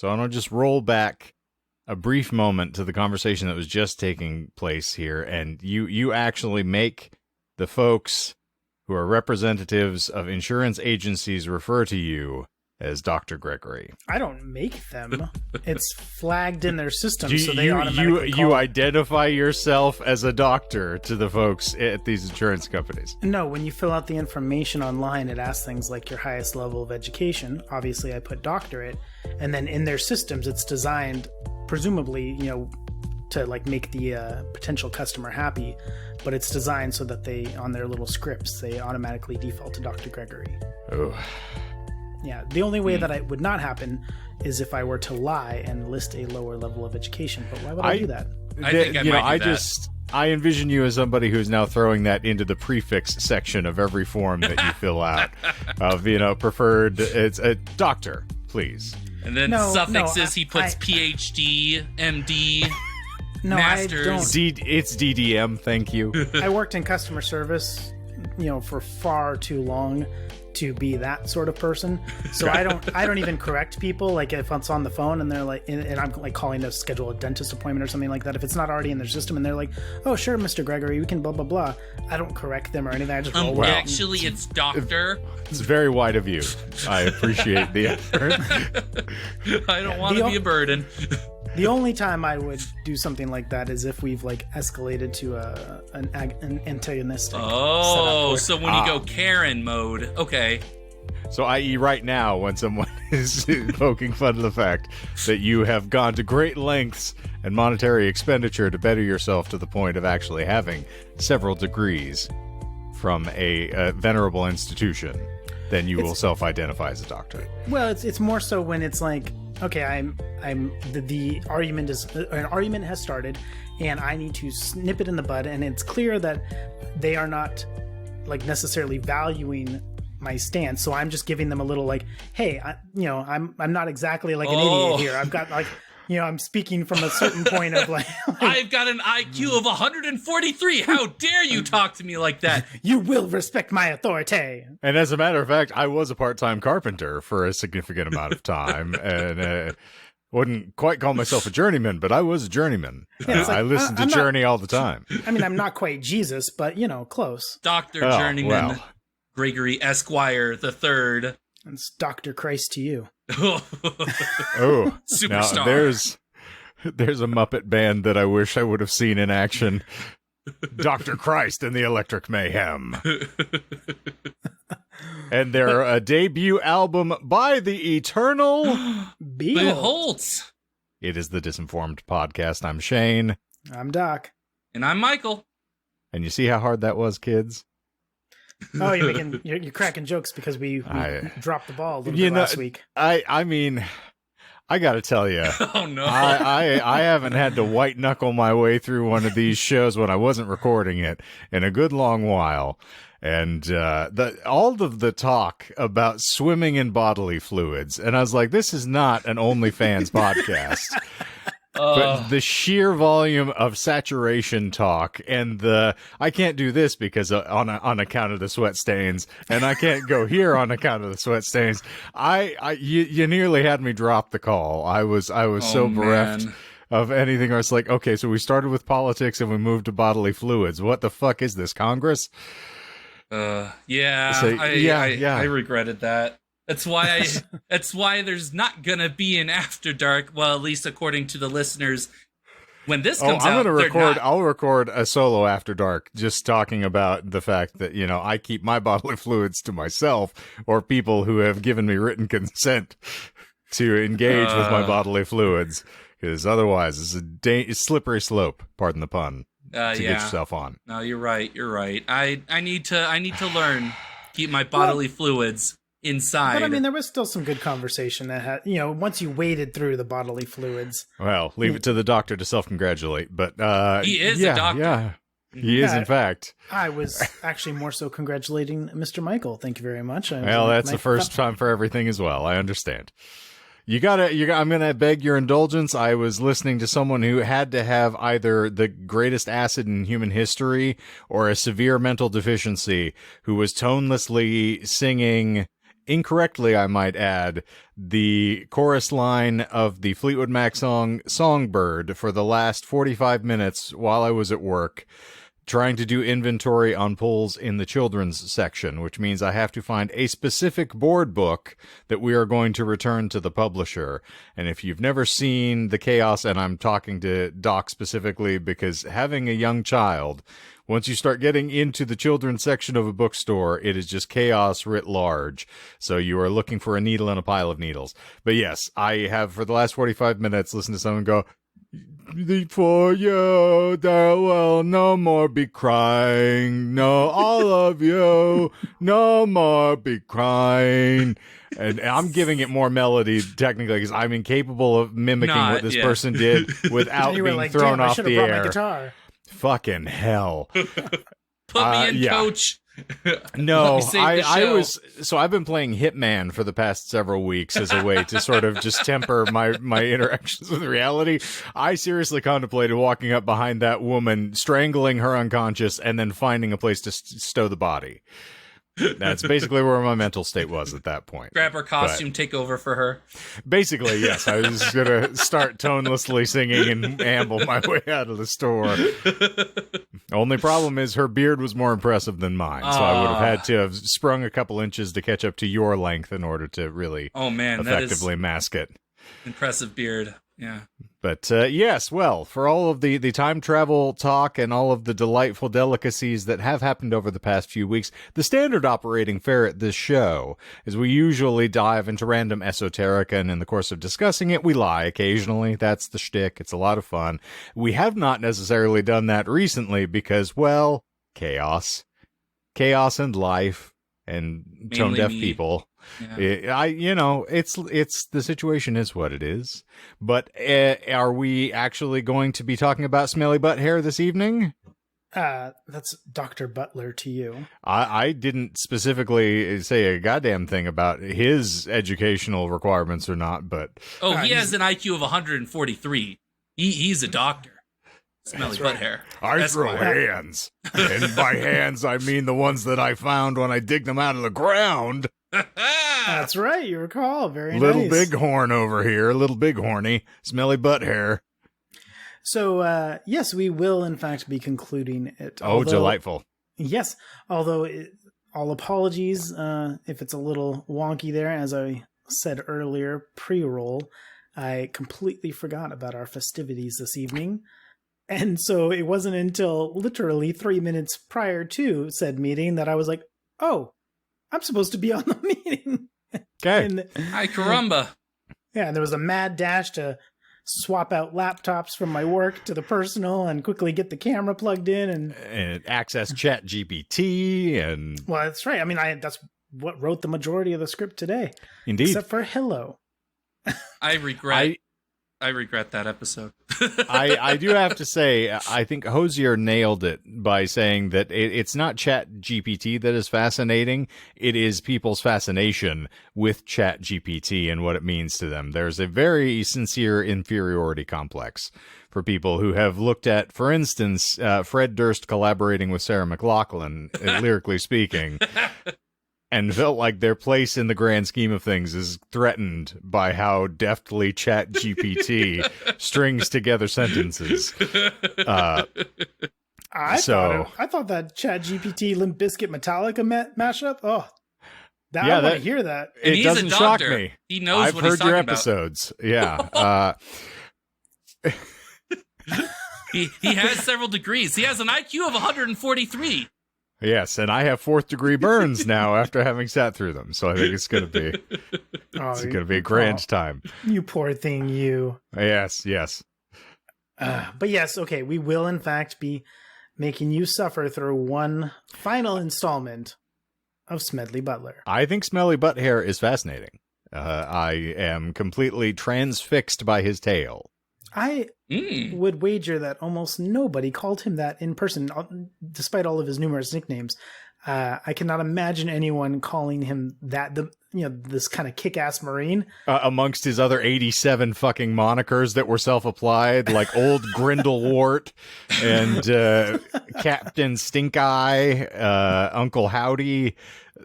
So I'm going to just roll back a brief moment to the conversation that was just taking place here, and you actually make the folks who are representatives of insurance agencies refer to you as Dr. Gregory. I don't make them. It's flagged in their system, so they automatically you identify yourself as a doctor to the folks at these insurance companies. No, when you fill out the information online, it asks things like your highest level of education. Obviously, I put doctorate, and then in their systems, it's designed, presumably, to like make the potential customer happy, but it's designed so that they, on their little scripts, they automatically default to Dr. Gregory. Oh. Yeah, the only way that it would not happen is if I were to lie and list a lower level of education. But why would I do that? I think I might do that. I envision you as somebody who's now throwing that into the prefix section of every form that you fill out. Of preferred, it's a doctor, please. And then suffixes, he puts PhD, MD, Masters. I don't. It's DDM, thank you. I worked in customer service, for far too long to be that sort of person. So I don't even correct people. Like if it's on the phone and they're like, and I'm like calling to schedule a dentist appointment or something like that. If it's not already in their system and they're like, oh sure, Mr. Gregory, we can blah, blah, blah. I don't correct them or anything. I just roll with it. Actually, it's doctor. It's very wide of you. I appreciate the effort. I don't want to be a burden. The only time I would do something like that is if we've like escalated to an antagonistic. Oh, so when you go Karen mode, okay. So, i.e., right now, when someone is poking fun of the fact that you have gone to great lengths and monetary expenditure to better yourself to the point of actually having several degrees from a venerable institution, then you will self-identify as a doctor. Well, it's more so when it's like, okay, the argument is an argument has started, and I need to snip it in the bud, and it's clear that they are not like necessarily valuing my stance, so I'm just giving them a little like, hey, I'm not exactly like an idiot here. I've got like, I'm speaking from a certain point of like I've got an IQ of 143. How dare you talk to me like that? You will respect my authority. And as a matter of fact, I was a part-time carpenter for a significant amount of time, and wouldn't quite call myself a journeyman, but I was a journeyman. Yeah, I listened to Journey all the time. I mean, I'm not quite Jesus, but close. Dr. Journeyman Gregory Esquire the Third. It's Dr. Christ to you. Oh, superstar. Now, there's a Muppet band that I wish I would have seen in action. Dr. Christ and the Electric Mayhem. And their debut album by the eternal Bill Holtz. It is the Disinformed podcast. I'm Shane. I'm Doc. And I'm Michael. And you see how hard that was, kids? Oh, you're cracking jokes because we dropped the ball a little bit last week. I mean, I got to tell you, oh no, I haven't had to white knuckle my way through one of these shows when I wasn't recording it in a good long while, and all of the talk about swimming in bodily fluids, and I was like, this is not an OnlyFans podcast. But the sheer volume of saturation talk and I can't do this because on account of the sweat stains, and I can't go here on account of the sweat stains. You nearly had me drop the call. I was so bereft of anything. I was like, okay, so we started with politics and we moved to bodily fluids. What the fuck is this, Congress? I regretted that. That's why there's not gonna be an After Dark. Well, at least according to the listeners. When this comes out, I'll record a solo After Dark just talking about the fact that, I keep my bodily fluids to myself, or people who have given me written consent to engage with my bodily fluids, because otherwise it's a slippery slope, pardon the pun, to get yourself on. No, you're right. I need to learn keep my bodily fluids inside. But I mean, there was still some good conversation that had, once you waded through the bodily fluids. Well, leave it to the doctor to self-congratulate, but he is a doctor. Yeah, he is in fact. I was actually more so congratulating Mr. Michael. Thank you very much. Well, that's the first time for everything as well. I understand. I'm going to beg your indulgence. I was listening to someone who had to have either the greatest acid in human history or a severe mental deficiency, who was tonelessly singing incorrectly, I might add, the chorus line of the Fleetwood Mac song Songbird for the last 45 minutes while I was at work, trying to do inventory on pulls in the children's section, which means I have to find a specific board book that we are going to return to the publisher. And if you've never seen the chaos, and I'm talking to Doc specifically because having a young child, once you start getting into the children's section of a bookstore, it is just chaos writ large. So you are looking for a needle in a pile of needles. But yes, I have for the last 45 minutes listened to someone go, "For you, there will no more be crying. No, all of you, no more be crying." And I'm giving it more melody technically because I'm incapable of mimicking what this person did without You were being like, thrown "Damn, I off should have the brought air. my guitar." Fucking hell. Put me in, yeah. coach. No, Let me save the I show. was, so I've been playing Hitman for the past several weeks as a way to sort of just temper my interactions with reality. I seriously contemplated walking up behind that woman, strangling her unconscious, and then finding a place to stow the body. That's basically where my mental state was at that point. Grab her costume, take over for her. Basically, yes. I was going to start tonelessly singing and amble my way out of the store. Only problem is her beard was more impressive than mine, so I would have had to have sprung a couple inches to catch up to your length in order to really effectively mask it. Impressive beard. Yeah. But yes, well, for all of the time travel talk and all of the delightful delicacies that have happened over the past few weeks, the standard operating fare at this show is we usually dive into random esoterica, and in the course of discussing it, we lie occasionally. That's the shtick. It's a lot of fun. We have not necessarily done that recently because, well, chaos. Chaos and life and tone-deaf people. Yeah. It's the situation is what it is. But are we actually going to be talking about Smelly Butt Hair this evening? That's Dr. Butler to you. I didn't specifically say a goddamn thing about his educational requirements or not, but he has an IQ of 143. He's a doctor. Smelly butt hair. I throw hands. And by hands, I mean the ones that I found when I dig them out of the ground. That's right, you recall. Very little nice. bighorn over here, little bighorny, smelly butt hair. So, yes, we will, in fact, be concluding it. Delightful. Yes, although all apologies if it's a little wonky there. As I said earlier, pre-roll, I completely forgot about our festivities this evening. And so it wasn't until literally 3 minutes prior to said meeting that I was like, oh, I'm supposed to be on the meeting. Okay. Hi, caramba. Yeah, and there was a mad dash to swap out laptops from my work to the personal and quickly get the camera plugged in and access Chat GPT and... Well, that's right. I mean, that's what wrote the majority of the script today. Indeed. Except for hello. I regret that episode. I do have to say, I think Hosier nailed it by saying that it's not Chat GPT that is fascinating. It is people's fascination with Chat GPT and what it means to them. There's a very sincere inferiority complex for people who have looked at, for instance, Fred Durst collaborating with Sarah McLachlan, lyrically speaking, and felt like their place in the grand scheme of things is threatened by how deftly Chat GPT strings together sentences. I thought that Chat GPT Limp Bizkit Metallica mashup. Oh, I want to hear that. And it doesn't shock me. He knows I've what he's heard your talking episodes. Yeah. He has several degrees. He has an IQ of 143. Yes, and I have 4th degree burns now after having sat through them. So I think it's going to be a grand time. You poor thing, you. Yes. But yes, okay, we will in fact be making you suffer through one final installment of Smedley Butler. I think Smelly Butt Hair is fascinating. I am completely transfixed by his tale. I would wager that almost nobody called him that in person, despite all of his numerous nicknames. I cannot imagine anyone calling him that. This kind of kick-ass Marine amongst his other 87 fucking monikers that were self-applied, like Old Grindelwart and Captain Stink Eye, Uncle Howdy,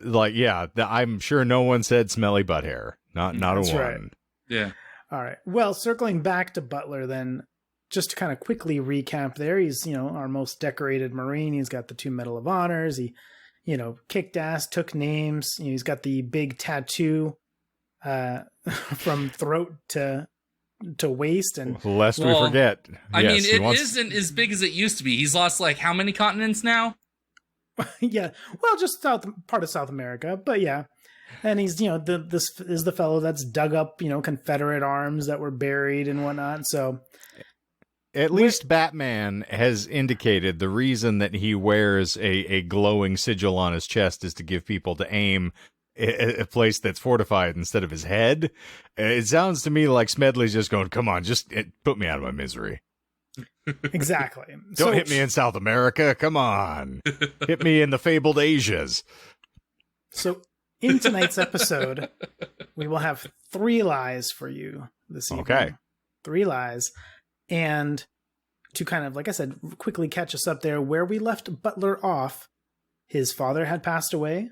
I'm sure no one said smelly butt hair. Not That's a one. right. Yeah. All right. Well, circling back to Butler then, just to kind of quickly recap there, he's, our most decorated Marine. He's got the 2 Medal of Honors. He, kicked ass, took names. He's got the big tattoo from throat to waist. And lest we forget. I mean, it isn't as big as it used to be. He's lost like how many continents now? Yeah. Well, just part of South America, but yeah. And he's, this is the fellow that's dug up, Confederate arms that were buried and whatnot. So at least Batman has indicated the reason that he wears a glowing sigil on his chest is to give people to aim a place that's fortified instead of his head. It sounds to me like Smedley's just going, come on, just put me out of my misery. Exactly. Don't hit me in South America. Come on. Hit me in the fabled Asias. So in tonight's episode, we will have 3 lies for you this evening. Okay. 3 lies. And to kind of, like I said, quickly catch us up there, where we left Butler off, his father had passed away,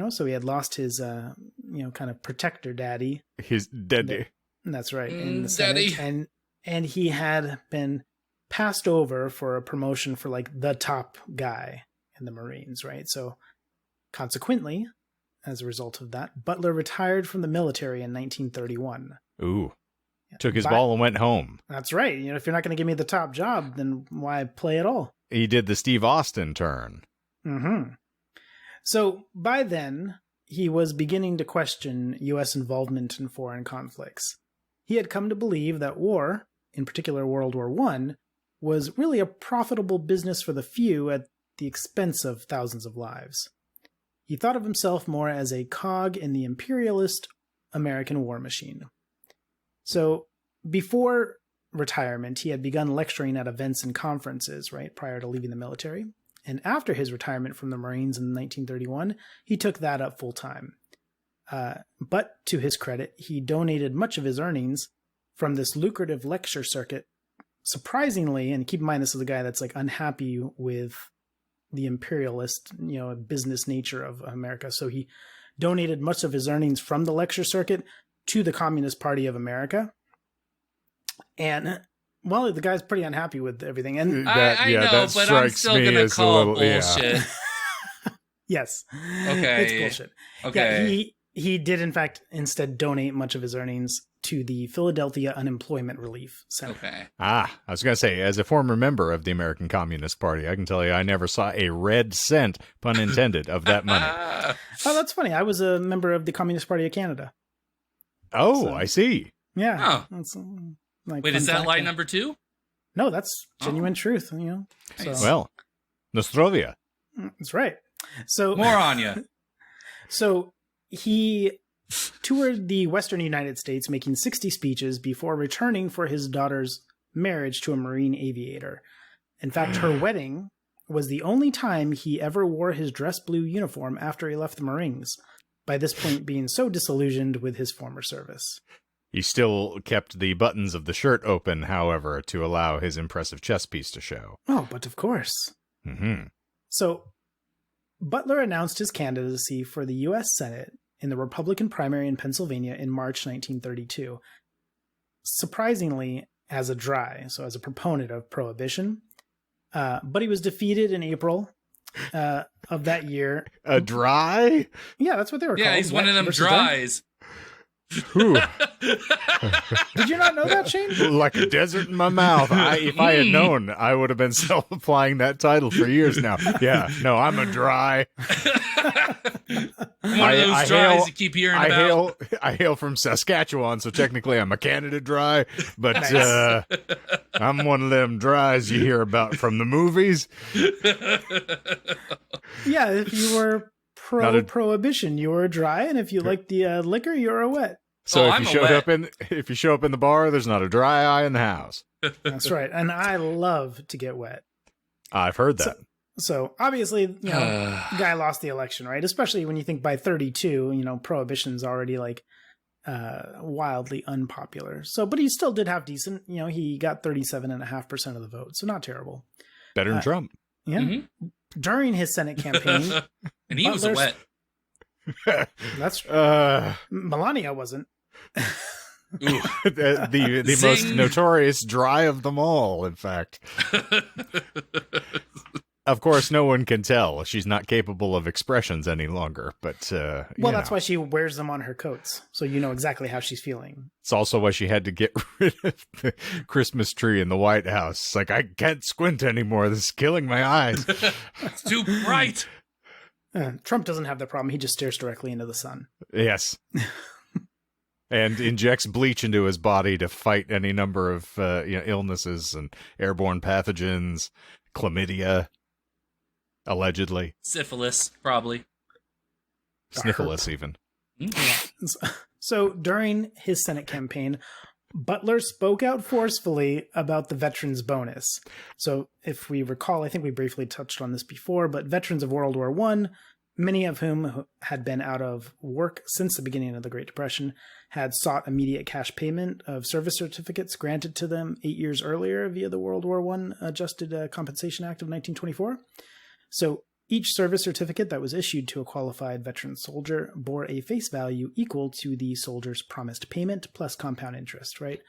so he had lost his, kind of protector daddy. His daddy. That's right. In the Senate. And he had been passed over for a promotion for like the top guy in the Marines, right? So consequently, as a result of that, Butler retired from the military in 1931. Ooh. Took his ball and went home. That's right. If you're not going to give me the top job, then why play at all? He did the Steve Austin turn. Mm-hmm. So by then, he was beginning to question U.S. involvement in foreign conflicts. He had come to believe that war, in particular World War I, was really a profitable business for the few at the expense of thousands of lives. He thought of himself more as a cog in the imperialist American war machine. So before retirement, he had begun lecturing at events and conferences, right, prior to leaving the military. And after his retirement from the Marines in 1931, he took that up full time. But to his credit, he donated much of his earnings from this lucrative lecture circuit. Surprisingly, and keep in mind this is a guy that's like unhappy with the imperialist, business nature of America. So he donated much of his earnings from the lecture circuit to the Communist Party of America. And well, the guy's pretty unhappy with everything. And I know, but I'm still going to call bullshit. Yes. Okay. It's bullshit. Okay. Yeah, he did, in fact, instead donate much of his earnings to the Philadelphia Unemployment Relief Center. Okay. I was going to say, as a former member of the American Communist Party, I can tell you I never saw a red cent, pun intended, of that money. Oh, that's funny. I was a member of the Communist Party of Canada. Oh, So, I see. Yeah. Oh. That's, Wait, is that lie number 2? No, that's genuine truth. So, Nice. Well, Nostrovia. that's right. So More on you. So he toured the Western United States, making 60 speeches before returning for his daughter's marriage to a Marine aviator. In fact, her wedding was the only time he ever wore his dress blue uniform after he left the Marines, by this point being so disillusioned with his former service. He still kept the buttons of the shirt open, however, to allow his impressive chest piece to show. Oh, but of course. Mm-hmm. So Butler announced his candidacy for the U.S. Senate in the Republican primary in Pennsylvania in March 1932. Surprisingly, as a proponent of prohibition. But he was defeated in April of that year. A dry? Yeah, that's what they were called. Yeah, he's one of them dries. Ooh, Did you not know that, Shane? like a desert in my mouth. If I had known, I would have been self-applying that title for years now. Yeah, no, I'm a dry. One of those dries you keep hearing about. I hail from Saskatchewan, so technically I'm a Canada dry, but I'm one of them dries you hear about from the movies. Yeah, if you were prohibition, you were a dry, and if you liked the liquor, you're a wet. So I'm if you show up in the bar, there's not a dry eye in the house. That's right, and I love to get wet. I've heard that. So obviously, the guy lost the election, right? Especially when you think by 32, prohibition's already like wildly unpopular. So, but he still did have decent, he got 37.5% of the vote. So not terrible. Better than Trump. Yeah. Mm-hmm. During his Senate campaign. And he was a wet. That's Melania wasn't. the most Zing. notorious dry of them all, in fact. Of course, no one can tell. She's not capable of expressions any longer, but Well, that's why she wears them on her coats, so you know exactly how she's feeling. It's also why she had to get rid of the Christmas tree in the White House. It's like, I can't squint anymore. This is killing my eyes. It's too bright. Trump doesn't have that problem. He just stares directly into the sun. Yes. And injects bleach into his body to fight any number of illnesses and airborne pathogens, chlamydia, allegedly. Syphilis, probably. Sniffles, even. So during his Senate campaign, Butler spoke out forcefully about the veterans bonus. So if we recall, I think we briefly touched on this before, but veterans of World War I, many of whom had been out of work since the beginning of the Great Depression, had sought immediate cash payment of service certificates granted to them 8 years earlier via the World War I Adjusted Compensation Act of 1924. So each service certificate that was issued to a qualified veteran soldier bore a face value equal to the soldier's promised payment plus compound interest, right?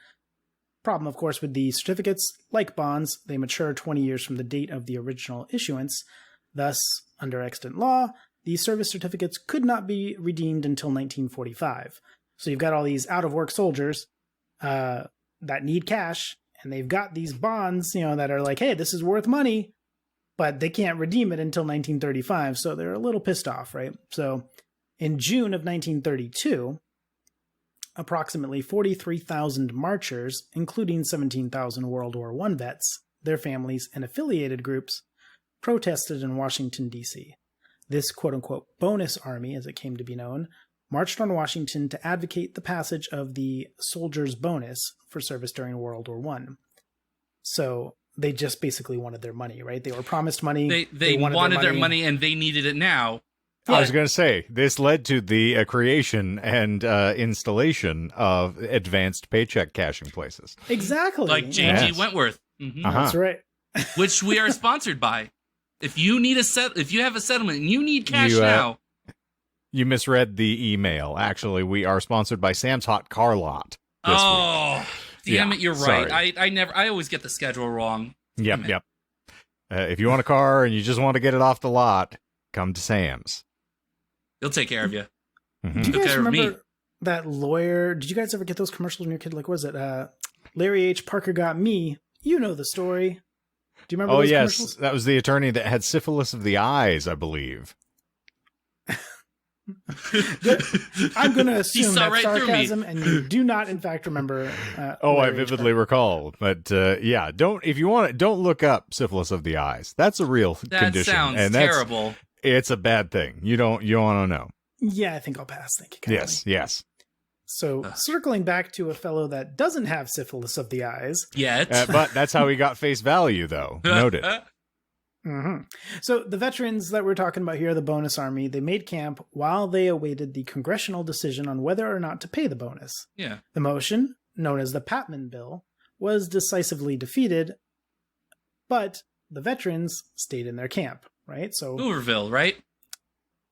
Problem, of course, with the certificates, like bonds, they mature 20 years from the date of the original issuance. Thus, under extant law, these service certificates could not be redeemed until 1945. So you've got all these out-of-work soldiers that need cash, and they've got these bonds, that are like, hey, this is worth money, but they can't redeem it until 1935, so they're a little pissed off, right? So in June of 1932, approximately 43,000 marchers, including 17,000 World War I vets, their families, and affiliated groups, protested in Washington, D.C. This quote-unquote bonus army, as it came to be known, marched on Washington to advocate the passage of the soldier's bonus for service during World War I. So they just basically wanted their money, right? They were promised money. They wanted their money and they needed it now. Yeah. I was going to say, this led to the creation and installation of advanced paycheck cashing places. Exactly. Like J.G. Wentworth. Mm-hmm. That's right. Which we are sponsored by. If you need if you have a settlement and you need cash now. You misread the email. Actually, we are sponsored by Sam's Hot Car Lot this week. Damn it, you're right. Sorry. I always get the schedule wrong. Yep. If you want a car and you just want to get it off the lot, come to Sam's. He'll take care of you. Mm-hmm. Do you guys remember that lawyer? Did you guys ever get those commercials when you were a kid? Like, what was it? Larry H. Parker Got Me. You know the story. Do you remember those commercials? That was the attorney that had syphilis of the eyes, I believe. I'm going to assume that's right sarcasm, and you do not, in fact, remember. I vividly recall, but don't look up syphilis of the eyes. That's a real condition. That sounds and terrible. It's a bad thing. You want to know. Yeah, I think I'll pass. Thank you, Kylie. Yes. So, circling back to a fellow that doesn't have syphilis of the eyes. Yet. But that's how he got face value, though. Noted. Mm-hmm. So the veterans that we're talking about here, the bonus army, they made camp while they awaited the congressional decision on whether or not to pay the bonus. Yeah. The motion, known as the Patman Bill, was decisively defeated, but the veterans stayed in their camp, right? So Hooverville, right?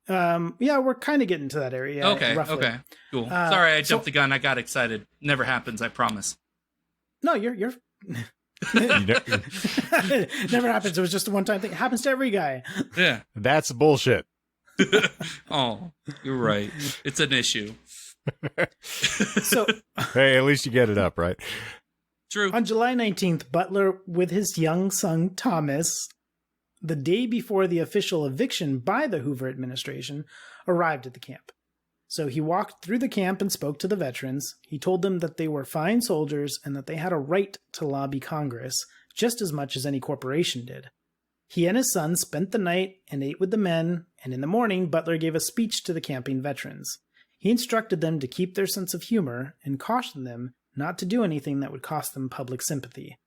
Yeah, we're kind of getting to that area. Okay, roughly. Cool. Sorry, I jumped the gun. I got excited. Never happens, I promise. No, you're it never happens. It was just a one-time thing. It happens to every guy. Yeah. That's bullshit. Oh, you're right. It's an issue. So, hey, at least you get it up, right? True. On July 19th, Butler, with his young son Thomas, the day before the official eviction by the Hoover administration, arrived at the camp. So he walked through the camp and spoke to the veterans. He told them that they were fine soldiers and that they had a right to lobby Congress just as much as any corporation did. He and his son spent the night and ate with the men, and in the morning, Butler gave a speech to the camping veterans. He instructed them to keep their sense of humor and cautioned them not to do anything that would cost them public sympathy.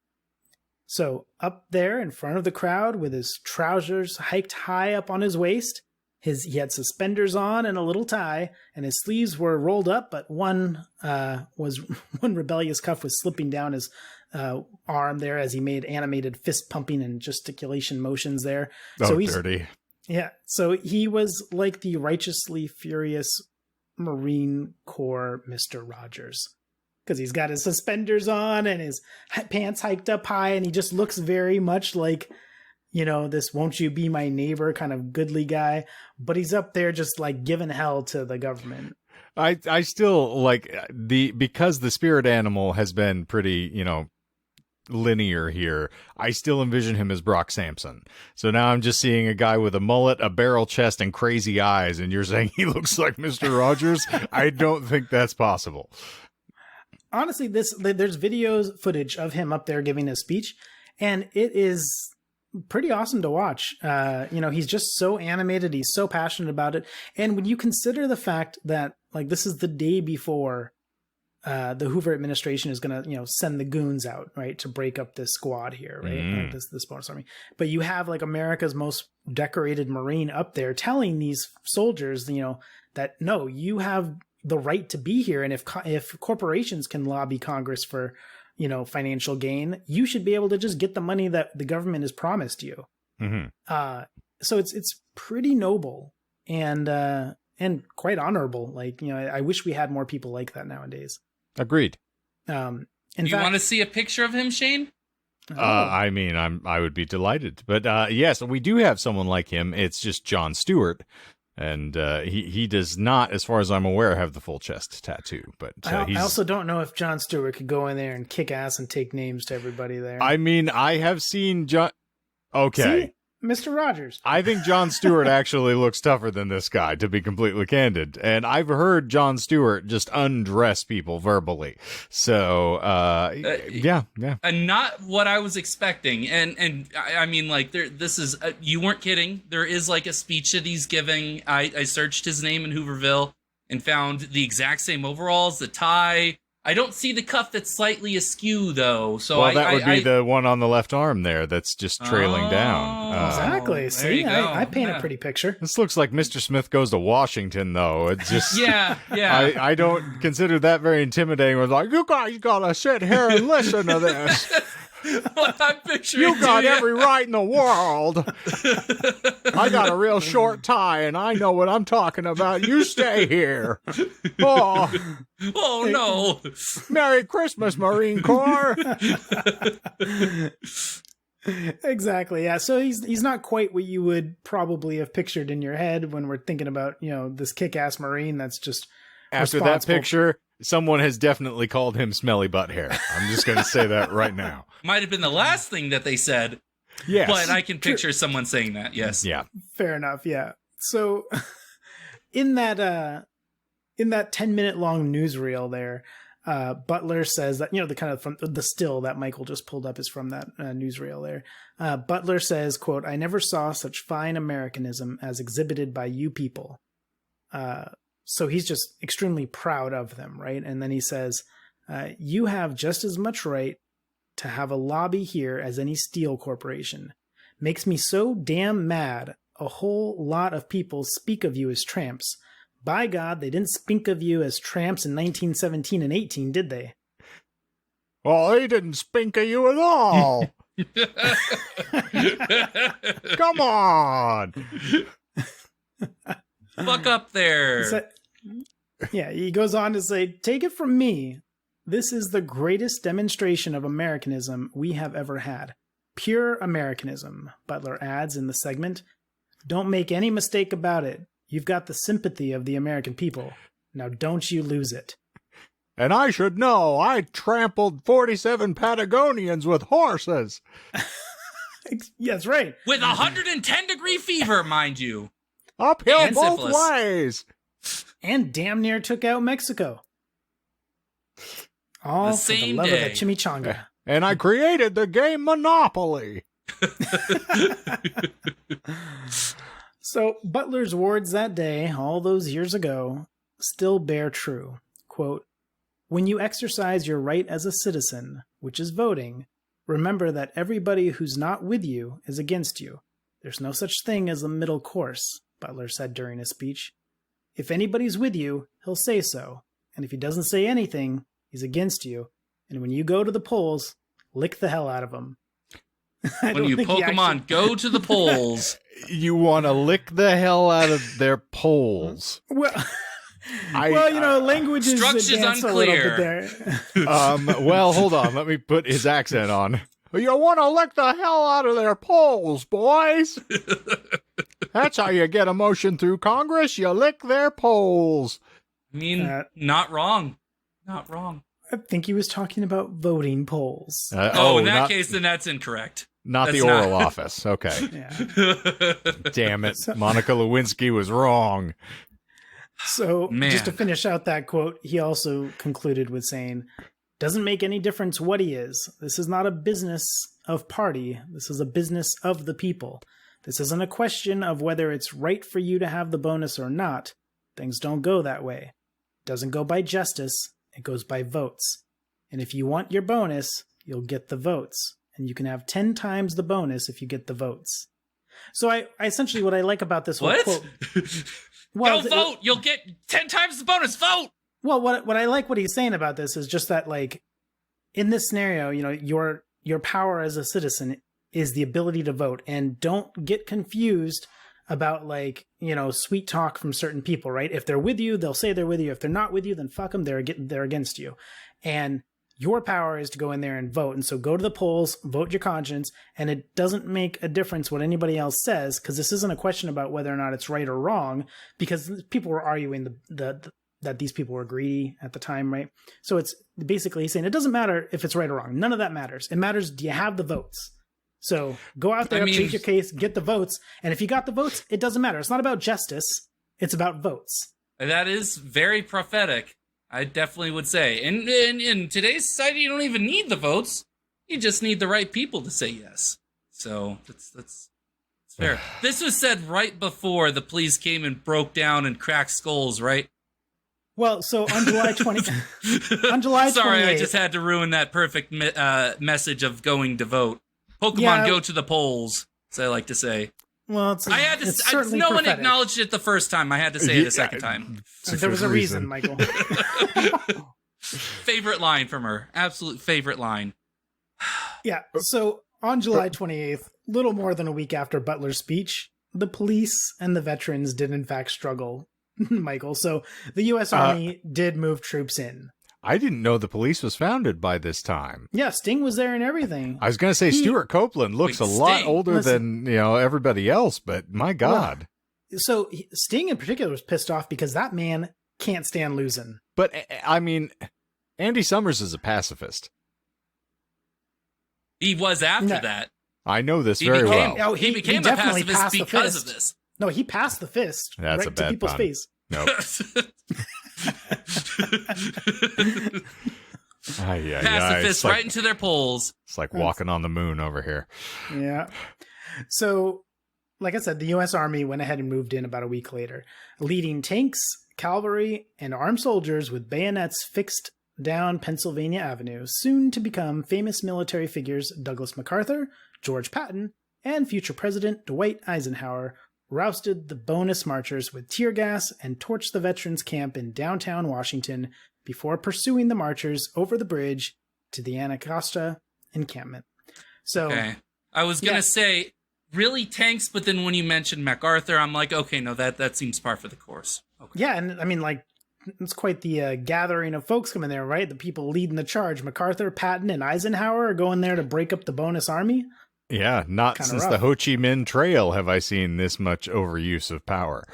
So, up there in front of the crowd with his trousers hiked high up on his waist, he had suspenders on and a little tie, and his sleeves were rolled up, but one rebellious cuff was slipping down his arm there as he made animated fist pumping and gesticulation motions there. So he's dirty. Yeah. So he was like the righteously furious Marine Corps Mr. Rogers. Because he's got his suspenders on and his pants hiked up high, and he just looks very much like, this won't you be my neighbor kind of goodly guy. But he's up there just like giving hell to the government. I still like because the spirit animal has been pretty, linear here. I still envision him as Brock Sampson. So now I'm just seeing a guy with a mullet, a barrel chest, and crazy eyes, and you're saying he looks like Mr. Rogers? I don't think that's possible. Honestly, there's footage of him up there giving his speech, and it is pretty awesome to watch. He's just so animated. He's so passionate about it. And when you consider the fact that like this is the day before the Hoover administration is going to, send the goons out, right, to break up this squad here, right, this bonus army. But you have like America's most decorated Marine up there telling these soldiers, that no, you have the right to be here, and if corporations can lobby Congress for financial gain, you should be able to just get the money that the government has promised you. So it's pretty noble and quite honorable. Like, I wish we had more people like that nowadays. Agreed. You want to see a picture of him, Shane? I would be delighted. But yes, we do have someone like him. It's just Jon Stewart. And he does not, as far as I'm aware, have the full chest tattoo. But I also don't know if Jon Stewart could go in there and kick ass and take names to everybody there. I have seen John. Okay. See? Mr. Rogers. I think Jon Stewart actually looks tougher than this guy, to be completely candid. And I've heard Jon Stewart just undress people verbally. So, yeah. And not what I was expecting. And I mean, like, this is, you weren't kidding. There is like a speech that he's giving. I searched his name in Hooverville and found the exact same overalls, the tie. I don't see the cuff that's slightly askew, though. So that would be the one on the left arm there that's just trailing down. Exactly. See, I paint a pretty picture. This looks like Mr. Smith Goes to Washington, though. It's just yeah. I don't consider that very intimidating. We're like, you guys gotta sit here and listen to this. What I'm picturing, you got every right in the world. I got a real short tie, and I know what I'm talking about. You stay here. Oh no! Merry Christmas, Marine Corps. Exactly. Yeah. So he's not quite what you would probably have pictured in your head when we're thinking about this kick-ass Marine that's just after that picture. Someone has definitely called him Smelly Butt Hair. I'm just going to say that right now. Might have been the last thing that they said. Yes. But I can picture someone saying that. Yes. Yeah. Fair enough. Yeah. So in that 10-minute long newsreel there, Butler says that, the kind of from the still that Michael just pulled up is from that newsreel there. Butler says, quote, "I never saw such fine Americanism as exhibited by you people." So he's just extremely proud of them, right? And then he says, "You have just as much right to have a lobby here as any steel corporation. Makes me so damn mad. A whole lot of people speak of you as tramps. By God, they didn't speak of you as tramps in 1917 and 18, did they?" Well, they didn't speak of you at all. Come on. Fuck up there. Yeah, he goes on to say, "Take it from me. This is the greatest demonstration of Americanism we have ever had. Pure Americanism," Butler adds in the segment. "Don't make any mistake about it. You've got the sympathy of the American people. Now don't you lose it." And I should know. I trampled 47 Patagonians with horses. Yes, right. With 110-degree fever, mind you. Uphill And both syphilis. ways. And damn near took out Mexico. All The for the same love day. of the chimichanga. And I created the game Monopoly. So Butler's words that day, all those years ago, still bear true. Quote, "When you exercise your right as a citizen, which is voting, remember that everybody who's not with you is against you. There's no such thing as a middle course," Butler said during his speech. "If anybody's with you, he'll say so. And if he doesn't say anything, he's against you. And when you go to the polls, lick the hell out of him." When you Pokemon go to the polls. You want to lick the hell out of their polls. Well, language is Structure's advanced unclear. a little bit there. Well, hold on. Let me put his accent on. You want to lick the hell out of their polls, boys. That's how you get a motion through Congress. You lick their polls. I mean, not wrong. Not wrong. I think he was talking about voting polls. In that case, then that's incorrect. Not the oral office. Okay. Yeah. Damn it. Monica Lewinsky was wrong. So, Man. just to finish out that quote, he also concluded with saying, "Doesn't make any difference what he is. This is not a business of party. This is a business of the people. This isn't a question of whether it's right for you to have the bonus or not. Things don't go that way. It doesn't go by justice. It goes by votes. And if you want your bonus, you'll get the votes. And you can have 10 times the bonus if you get the votes." So I essentially, what I like about this whole quote... Go vote! You'll get 10 times the bonus! Vote! Well, what I like what he's saying about this is just that, like, in this scenario, your power as a citizen is the ability to vote, and don't get confused about, like, sweet talk from certain people, right? If they're with you, they'll say they're with you. If they're not with you, then fuck them. They're against you. And your power is to go in there and vote. And so go to the polls, vote your conscience, and it doesn't make a difference what anybody else says, because this isn't a question about whether or not it's right or wrong, because people were arguing that these people were greedy at the time, right? So it's basically saying it doesn't matter if it's right or wrong. None of that matters. It matters, do you have the votes? So go out there, plead your case, get the votes, and if you got the votes, it doesn't matter. It's not about justice. It's about votes. That is very prophetic, I definitely would say. And in today's society, you don't even need the votes. You just need the right people to say yes. So that's fair. This was said right before the police came and broke down and cracked skulls, right? Well, so on July 28th... Sorry, I just had to ruin that perfect message of going to vote. Pokemon go to the polls, as I like to say. Well, no one acknowledged it the first time. I had to say it a second time. There was a reason, Michael. Favorite line from her. Absolute favorite line. Yeah, so on July 28th, little more than a week after Butler's speech, the police and the veterans did in fact struggle, Michael. So the U.S. Army did move troops in. I didn't know the police was founded by this time. Yeah, Sting was there and everything. I was going to say Stuart Copeland looks a lot older than everybody else, but my God. So Sting in particular was pissed off because that man can't stand losing. But I mean, Andy Summers is a pacifist. He was after that. I know this very well. Oh, he became a pacifist because of this. No, he passed the fist That's right a bad to people's pun. face. Nope. Pacifists right into their polls. It's like walking on the moon over here. Yeah. So, like I said, the U.S. Army went ahead and moved in about a week later, leading tanks, cavalry, and armed soldiers with bayonets fixed down Pennsylvania Avenue, soon to become famous military figures Douglas MacArthur, George Patton, and future President Dwight Eisenhower rousted the bonus marchers with tear gas and torched the veterans camp in downtown Washington before pursuing the marchers over the bridge to the Anacostia encampment. So, okay. I was going to say, really tanks, but then when you mentioned MacArthur, I'm like, okay, no, that seems par for the course. Okay. Yeah, and I mean, like, it's quite the gathering of folks coming there, right? The people leading the charge. MacArthur, Patton, and Eisenhower are going there to break up the bonus army. Yeah, not Kinda since rough. the Ho Chi Minh Trail have I seen this much overuse of power.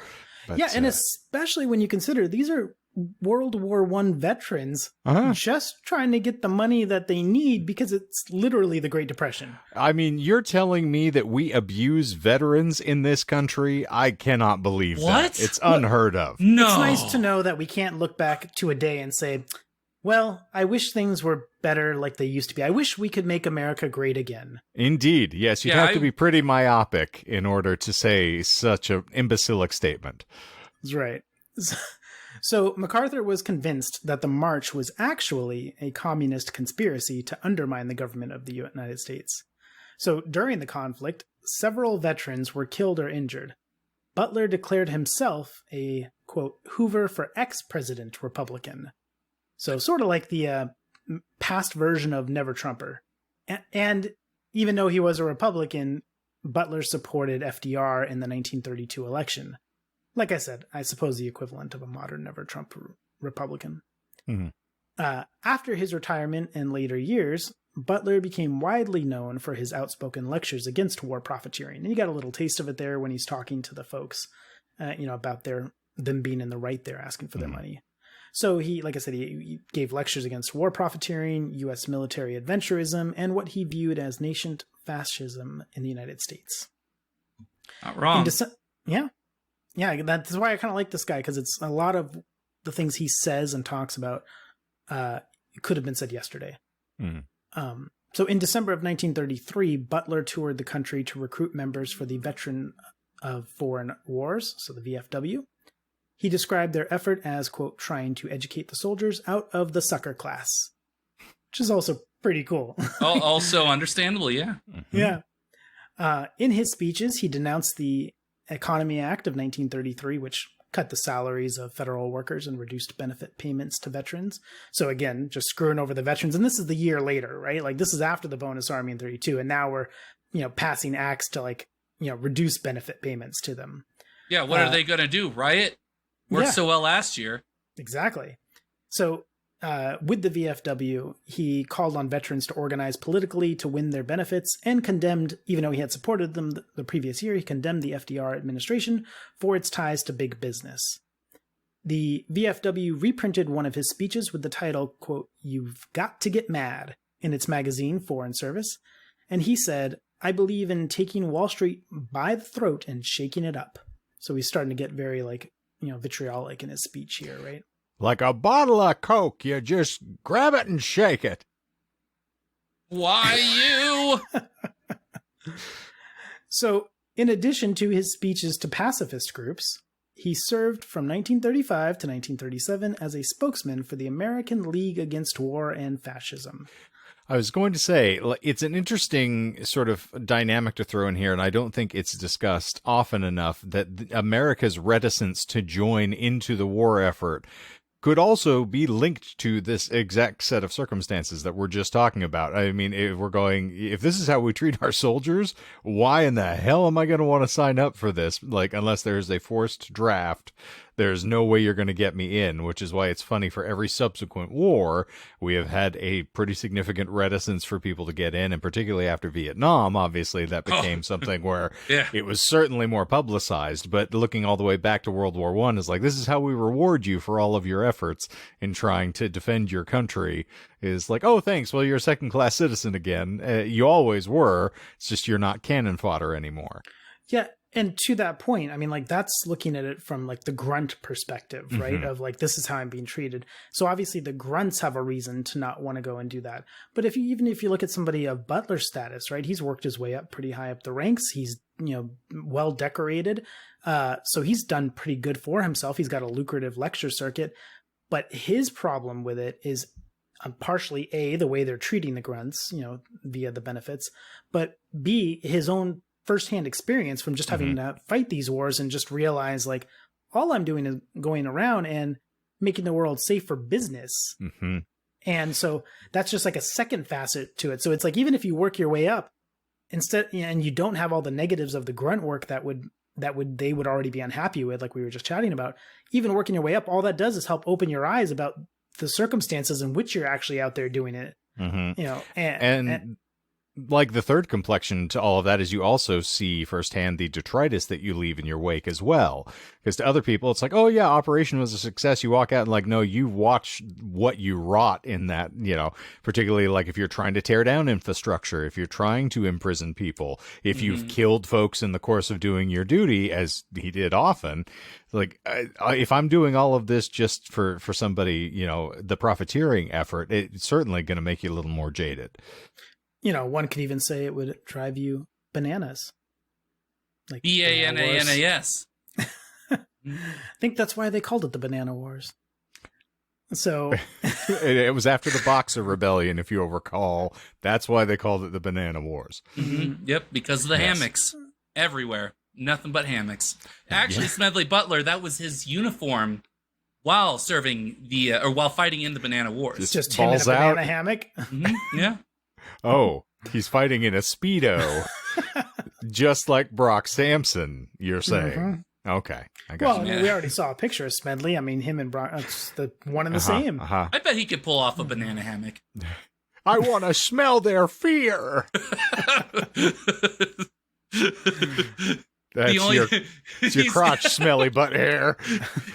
But, Yeah, and especially when you consider these are World War I veterans just trying to get the money that they need because it's literally the Great Depression. I mean, you're telling me that we abuse veterans in this country? I cannot believe What? that. It's unheard of. No. It's nice to know that we can't look back to a day and say, well, I wish things were better like they used to be. I wish we could make America great again. Indeed. Yes, you'd have to be pretty myopic in order to say such an imbecilic statement. That's right. So MacArthur was convinced that the march was actually a communist conspiracy to undermine the government of the United States. So during the conflict, several veterans were killed or injured. Butler declared himself a, quote, Hoover for ex-president Republican. So sort of like the past version of Never Trumper. And even though he was a Republican, Butler supported FDR in the 1932 election. Like I said, I suppose the equivalent of a modern never-Trump Republican. Mhm. After his retirement and later years, Butler became widely known for his outspoken lectures against war profiteering. And you got a little taste of it there when he's talking to the folks, about them being in the right there, asking for their money. So he, like I said, he gave lectures against war profiteering, U.S. military adventurism, and what he viewed as nascent fascism in the United States. Not wrong. Yeah, that's why I kind of like this guy, because it's a lot of the things he says and talks about could have been said yesterday. So in December of 1933, Butler toured the country to recruit members for the Veteran of Foreign Wars, so the VFW. He described their effort as, quote, trying to educate the soldiers out of the sucker class, which is also pretty cool. Also understandable, yeah. Yeah. In his speeches, he denounced the Economy Act of 1933, which cut the salaries of federal workers and reduced benefit payments to veterans. So again, just screwing over the veterans. And this is the year later, right? Like this is after the bonus army in 32. And now we're, passing acts to reduce benefit payments to them. Yeah. What are they going to do? Riot? Worked so well last year. Exactly. So with the VFW, he called on veterans to organize politically to win their benefits and condemned, even though he had supported them the previous year, he condemned the FDR administration for its ties to big business. The VFW reprinted one of his speeches with the title, quote, "You've Got to Get Mad," in its magazine, Foreign Service. And he said, "I believe in taking Wall Street by the throat and shaking it up." So he's starting to get very vitriolic in his speech here, right? Like a bottle of Coke, you just grab it and shake it. Why you? So, in addition to his speeches to pacifist groups, he served from 1935 to 1937 as a spokesman for the American League Against War and Fascism. I was going to say, it's an interesting sort of dynamic to throw in here, and I don't think it's discussed often enough that America's reticence to join into the war effort could also be linked to this exact set of circumstances that we're just talking about. I mean, if this is how we treat our soldiers, why in the hell am I going to want to sign up for this? Unless there's a forced draft, there's no way you're going to get me in, which is why it's funny for every subsequent war, we have had a pretty significant reticence for people to get in, and particularly after Vietnam, obviously that became something where it was certainly more publicized, but looking all the way back to World War I is this is how we reward you for all of your efforts in trying to defend your country, is oh, thanks, well, you're a second-class citizen again. You always were, it's just you're not cannon fodder anymore. Yeah. And to that point, I mean, that's looking at it from the grunt perspective, right? Of this is how I'm being treated. So obviously the grunts have a reason to not want to go and do that. But even if you look at somebody of Butler's status, right? He's worked his way up pretty high up the ranks. He's, well decorated. So he's done pretty good for himself. He's got a lucrative lecture circuit. But his problem with it is partially A, the way they're treating the grunts, via the benefits, but B, his own firsthand experience from just having to fight these wars and just realize all I'm doing is going around and making the world safe for business. And so that's just a second facet to it. So it's even if you work your way up instead, and you don't have all the negatives of the grunt work they would already be unhappy with, like we were just chatting about, even working your way up, all that does is help open your eyes about the circumstances in which you're actually out there doing it. And the third complexion to all of that is you also see firsthand the detritus that you leave in your wake as well. Because to other people, it's oh yeah, operation was a success. You walk out and no, you watch what you wrought in that, particularly if you're trying to tear down infrastructure, if you're trying to imprison people, if you've killed folks in the course of doing your duty, as he did often, if I'm doing all of this just for somebody, the profiteering effort, it's certainly going to make you a little more jaded. One could even say it would drive you bananas. BANANAS. I think that's why they called it the Banana Wars. So it was after the Boxer Rebellion, if you'll recall. That's why they called it the Banana Wars. Yep, because of the hammocks everywhere. Nothing but hammocks. Actually, Smedley Butler, that was his uniform while serving while fighting in the Banana Wars. Just him in a banana hammock. Yeah. Oh, He's fighting in a Speedo, just like Brock Sampson, you're saying. Okay, I got Well, you. I mean, we already saw a picture of Smedley. I mean, him and Brock, it's the one and the same. I bet he could pull off a banana hammock. I want to smell their fear. That's your crotch smelly butt hair.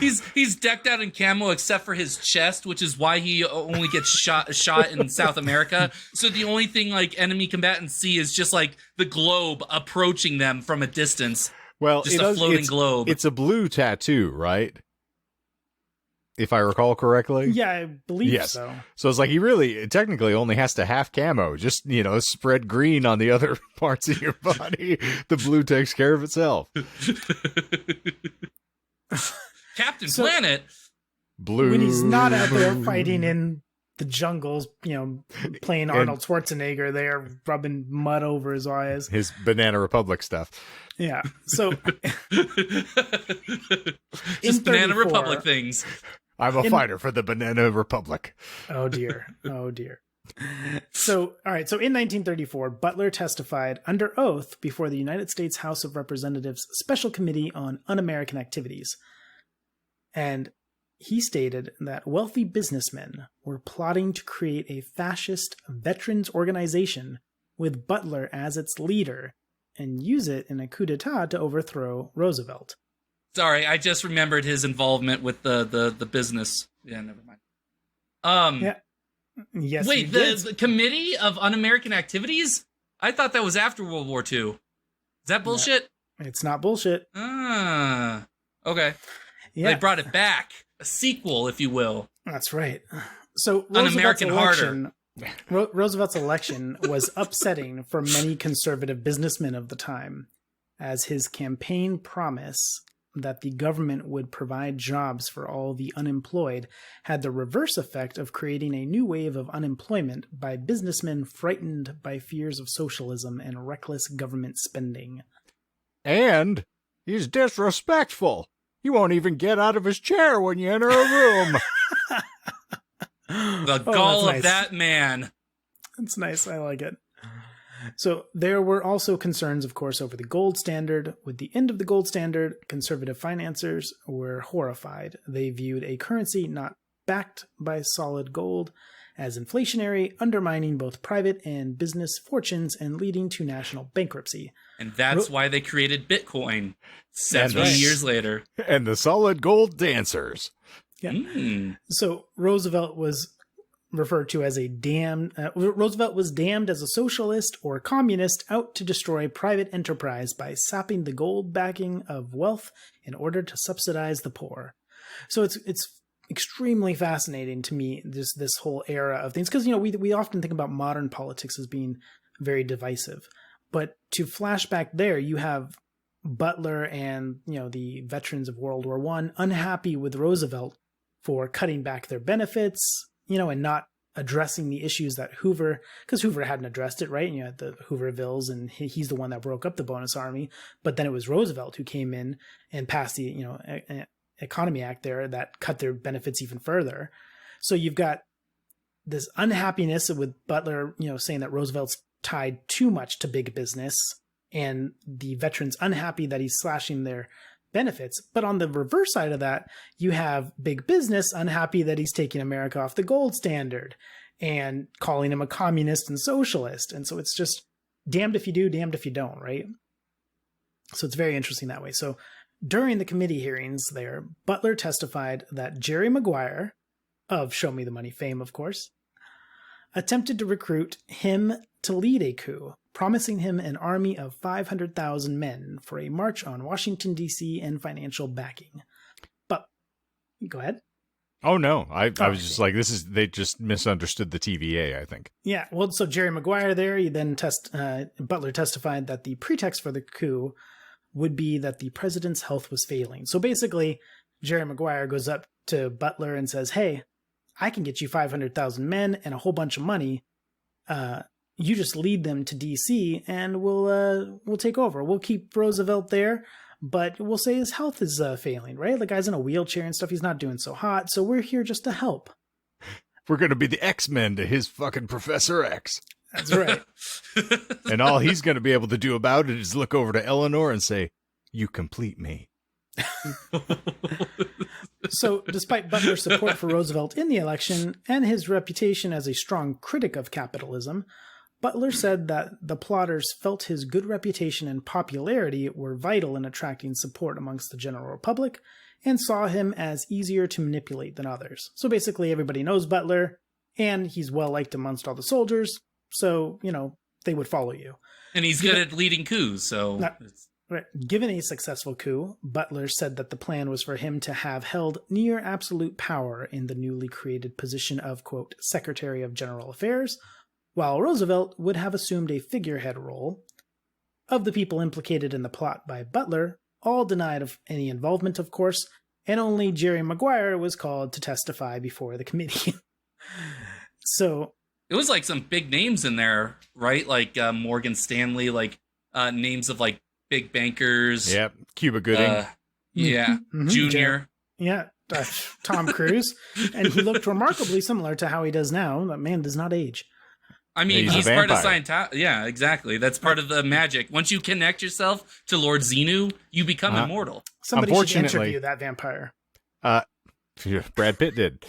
He's decked out in camo except for his chest, which is why he only gets shot in South America. So the only thing like enemy combatants see is just like the globe approaching them from a distance. Well, just a floating globe. It's a blue tattoo, right? If I recall correctly. Yeah, I believe so. So it's like he really technically only has to half camo. Just, spread green on the other parts of your body. The blue takes care of itself. Captain Planet. Blue. When he's not out there fighting in the jungles, playing Arnold Schwarzenegger there, rubbing mud over his eyes. His Banana Republic stuff. Yeah. So just Banana Republic things. I'm a fighter for the Banana Republic. Oh dear. So, all right. So in 1934, Butler testified under oath before the United States House of Representatives Special Committee on Un-American Activities. And he stated that wealthy businessmen were plotting to create a fascist veterans organization with Butler as its leader and use it in a coup d'etat to overthrow Roosevelt. Sorry, I just remembered his involvement with the business. Yeah, never mind. Yeah. Yes. Wait, the Committee of Un-American Activities? I thought that was after World War II. Is that bullshit? It's not bullshit. Ah, okay. Yeah. They brought it back. A sequel, if you will. That's right. So Roosevelt's election was upsetting for many conservative businessmen of the time, as his campaign promise that the government would provide jobs for all the unemployed had the reverse effect of creating a new wave of unemployment by businessmen frightened by fears of socialism and reckless government spending. And he's disrespectful. He won't even get out of his chair when you enter a room. The gall of that man. That's nice. I like it. So there were also concerns, of course, over the gold standard. With the end of the gold standard, conservative financiers were horrified. They viewed a currency not backed by solid gold as inflationary, undermining both private and business fortunes and leading to national bankruptcy. And that's why they created Bitcoin 70 years later. And the solid gold dancers. Yeah. So Roosevelt was referred to as Roosevelt was damned as a socialist or communist out to destroy private enterprise by sapping the gold backing of wealth in order to subsidize the poor. So it's extremely fascinating to me, this whole era of things, because we often think about modern politics as being very divisive, but to flash back there, you have Butler and the veterans of World War I unhappy with Roosevelt for cutting back their benefits, and not addressing the issues that because Hoover hadn't addressed it, right? And you had the Hoovervilles, and he's the one that broke up the bonus army. But then it was Roosevelt who came in and passed the, Economy Act there that cut their benefits even further. So you've got this unhappiness with Butler, saying that Roosevelt's tied too much to big business, and the veterans unhappy that he's slashing their benefits. But on the reverse side of that, you have big business unhappy that he's taking America off the gold standard and calling him a communist and socialist. And so it's just damned if you do, damned if you don't, right? So it's very interesting that way. So during the committee hearings there, Butler testified that Jerry Maguire, of Show Me the Money fame, of course, attempted to recruit him to lead a coup, promising him an army of 500,000 men for a march on Washington, D.C. and financial backing. But, go ahead. Oh, no. I was just like, they just misunderstood the TVA, I think. Yeah, well, so Jerry Maguire there, Butler testified that the pretext for the coup would be that the president's health was failing. So basically, Jerry Maguire goes up to Butler and says, hey, I can get you 500,000 men and a whole bunch of money. You just lead them to D.C. and we'll take over. We'll keep Roosevelt there, but we'll say his health is failing, right? The guy's in a wheelchair and stuff. He's not doing so hot, so we're here just to help. We're going to be the X-Men to his fucking Professor X. That's right. And all he's going to be able to do about it is look over to Eleanor and say, "You complete me." So, despite Butler's support for Roosevelt in the election and his reputation as a strong critic of capitalism, Butler said that the plotters felt his good reputation and popularity were vital in attracting support amongst the general public and saw him as easier to manipulate than others. So basically, everybody knows Butler, and he's well-liked amongst all the soldiers, so, they would follow you. And he's good at leading coups, so... Right. Given a successful coup, Butler said that the plan was for him to have held near absolute power in the newly created position of, quote, Secretary of General Affairs, while Roosevelt would have assumed a figurehead role. Of the people implicated in the plot by Butler, all denied of any involvement, of course, and only Jerry Maguire was called to testify before the committee. So... It was like some big names in there, right? Like Morgan Stanley, like names of like big bankers. Yep. Cuba Gooding. Yeah. Mm-hmm. Junior. Yeah. Tom Cruise. And he looked remarkably similar to how he does now. That man does not age. I mean, he's part of Scientology. Yeah, exactly. That's part of the magic. Once you connect yourself to Lord Xenu, you become immortal. Somebody should interview that vampire. Brad Pitt did.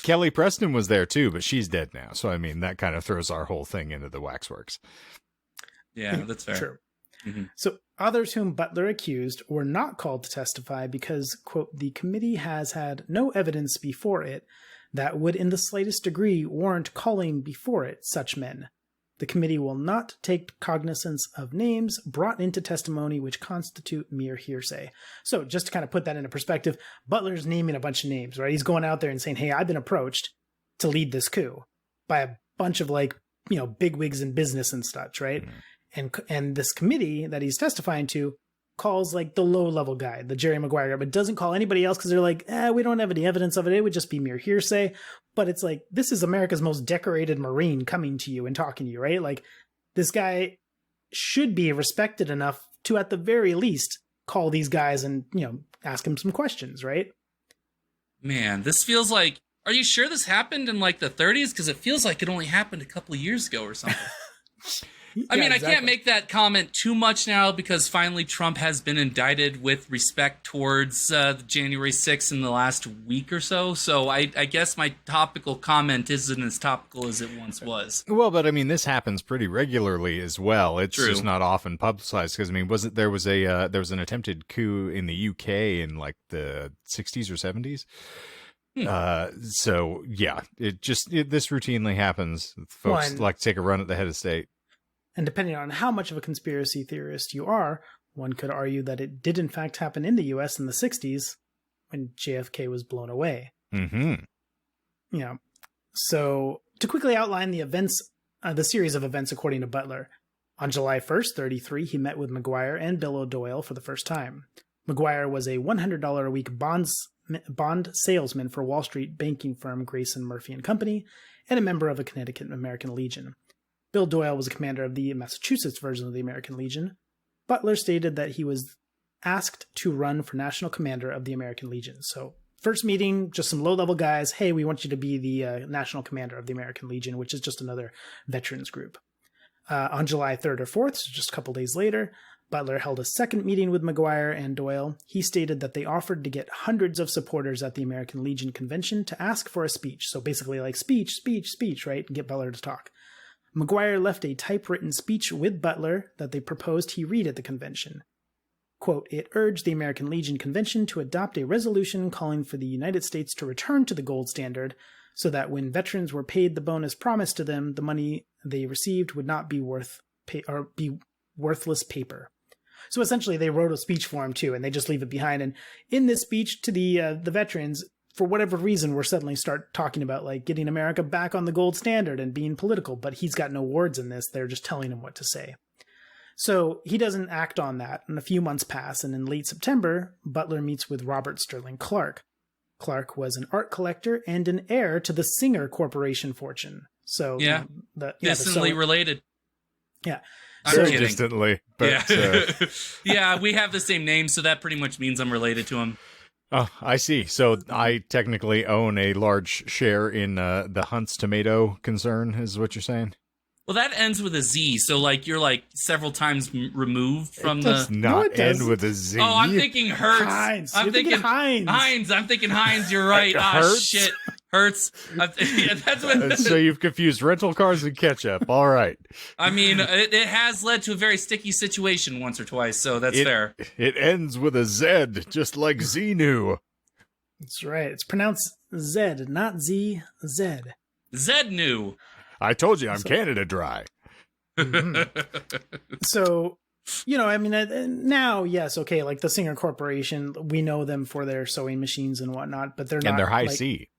Kelly Preston was there too, but she's dead now. So, I mean, that kind of throws our whole thing into the waxworks. Yeah, that's fair. True. Mm-hmm. So others whom Butler accused were not called to testify because, quote, the committee has had no evidence before it that would in the slightest degree warrant calling before it such men. The committee will not take cognizance of names brought into testimony which constitute mere hearsay. So just to kind of put that into perspective, Butler's naming a bunch of names, right? He's going out there and saying, hey, I've been approached to lead this coup by a bunch of bigwigs in business and such, right? Mm-hmm. And this committee that he's testifying to calls like the low-level guy, the Jerry Maguire guy, but doesn't call anybody else because they're like, we don't have any evidence of it. It would just be mere hearsay. But it's like, this is America's most decorated Marine coming to you and talking to you, right? Like, this guy should be respected enough to, at the very least, call these guys and, ask them some questions, right? Man, this feels like, are you sure this happened in like the 30s? Because it feels like it only happened a couple of years ago or something. I mean, exactly. I can't make that comment too much now because finally Trump has been indicted with respect towards January 6th in the last week or so. So I guess my topical comment isn't as topical as it once was. Well, but I mean, this happens pretty regularly as well. It's True. Just not often publicized because I mean, there was an attempted coup in the UK in like the 60s or 70s. So yeah, this routinely happens. Folks like to take a run at the head of state. And depending on how much of a conspiracy theorist you are, one could argue that it did in fact happen in the U.S. in the 60s when JFK was blown away. Mm-hmm. So to quickly outline the events, the series of events according to Butler, on July 1st, 1933, he met with Maguire and Bill O'Doyle for the first time. Maguire was a $100 a week bond salesman for Wall Street banking firm Grayson Murphy and Company and a member of a Connecticut American Legion. Bill Doyle was a commander of the Massachusetts version of the American Legion. Butler stated that he was asked to run for national commander of the American Legion. So, first meeting, just some low-level guys. Hey, we want you to be the national commander of the American Legion, which is just another veterans group. On July 3rd or 4th, so just a couple days later, Butler held a second meeting with Maguire and Doyle. He stated that they offered to get hundreds of supporters at the American Legion convention to ask for a speech. So basically like speech, right? And get Butler to talk. Maguire left a typewritten speech with Butler that they proposed he read at the convention. Quote, it urged the American Legion Convention to adopt a resolution calling for the United States to return to the gold standard so that when veterans were paid the bonus promised to them, the money they received would not be worthless paper. So essentially they wrote a speech for him too, and they just leave it behind. And in this speech to the veterans, for whatever reason, we're suddenly start talking about like getting America back on the gold standard and being political, but he's got no words in this. They're just telling him what to say. So he doesn't act on that, and a few months pass, and in late September, Butler meets with Robert Sterling Clark. Clark was an art collector and an heir to the Singer Corporation fortune. So distantly related. Yeah. I'm kidding. Distantly. But, yeah. Yeah, we have the same name, so that pretty much means I'm related to him. Oh, I see. So I technically own a large share in the Hunt's tomato concern, is what you're saying? Well, that ends with a Z, so like you're like several times removed from It does the. not it end doesn't. with a Z. Oh, I'm thinking Hertz. Heinz. I'm You're thinking Heinz. Heinz. I'm thinking Heinz. You're right. Hertz? Shit. Hertz. Yeah, that's what. So you've confused rental cars and ketchup. All right. I mean, it has led to a very sticky situation once or twice, so that's fair. It ends with a Z, just like Xenu. That's right. It's pronounced Zed, not Z, Zed. Zed knew. I told you I'm Canada dry. So, I mean, now, yes, okay, like the Singer Corporation, we know them for their sewing machines and whatnot, but they're not. And they're high like, C.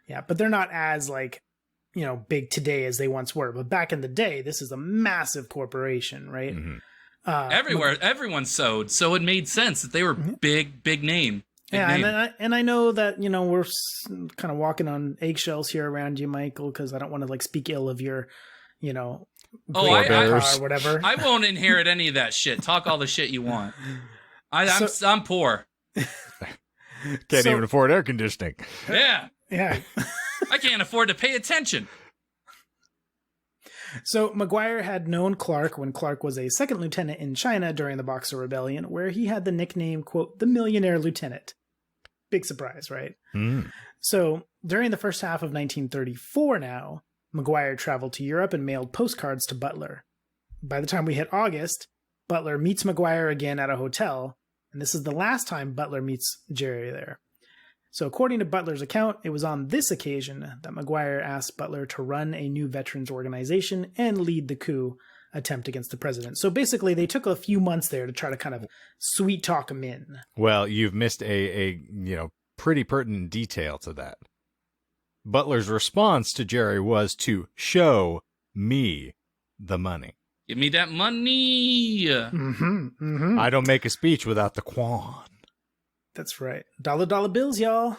Yeah, but they're not as like, big today as they once were. But back in the day, this is a massive corporation, right? Mm-hmm. Everywhere, everyone sewed, so it made sense that they were big name. And I know that, we're kind of walking on eggshells here around you, Michael, because I don't want to like speak ill of your, I or whatever. I won't inherit any of that shit. Talk all the shit you want. I'm poor. Can't even afford air conditioning. Yeah. Yeah. I can't afford to pay attention. So McGuire had known Clark when Clark was a second lieutenant in China during the Boxer Rebellion, where he had the nickname, quote, the Millionaire Lieutenant. Big surprise, right? Mm. So during the first half of 1934 now, McGuire traveled to Europe and mailed postcards to Butler. By the time we hit August, Butler meets McGuire again at a hotel, and this is the last time Butler meets Jerry there. So according to Butler's account, it was on this occasion that McGuire asked Butler to run a new veterans organization and lead the coup attempt against the president. So basically, they took a few months there to try to kind of sweet talk him in. Well, you've missed a pretty pertinent detail to that. Butler's response to Jerry was to show me the money. Give me that money. Mm-hmm, mm-hmm. I don't make a speech without the quan. That's right. Dollar bills, y'all.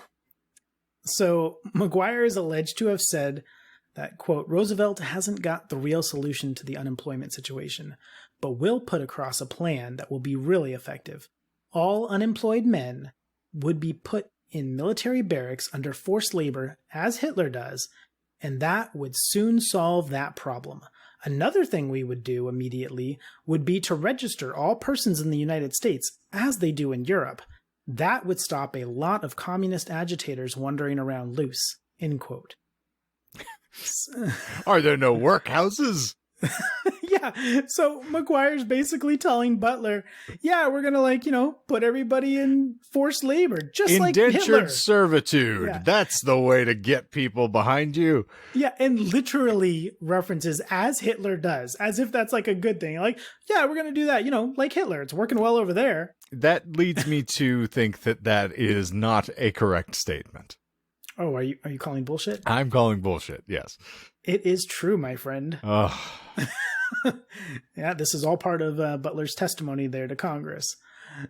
So McGuire is alleged to have said that, quote, Roosevelt hasn't got the real solution to the unemployment situation, but will put across a plan that will be really effective. All unemployed men would be put in military barracks under forced labor, as Hitler does, and that would soon solve that problem. Another thing we would do immediately would be to register all persons in the United States, as they do in Europe. That would stop a lot of communist agitators wandering around loose, end quote. Are there no workhouses? Yeah, so McGuire's basically telling Butler, yeah, we're gonna put everybody in forced labor, just like Hitler. Indentured servitude. Yeah. That's the way to get people behind you. Yeah, and literally references as Hitler does, as if that's like a good thing. Like, yeah, we're gonna do that, like Hitler. It's working well over there. That leads me to think that is not a correct statement. Oh, are you calling bullshit? I'm calling bullshit, yes. It is true, my friend. Ugh. Yeah, this is all part of Butler's testimony there to Congress.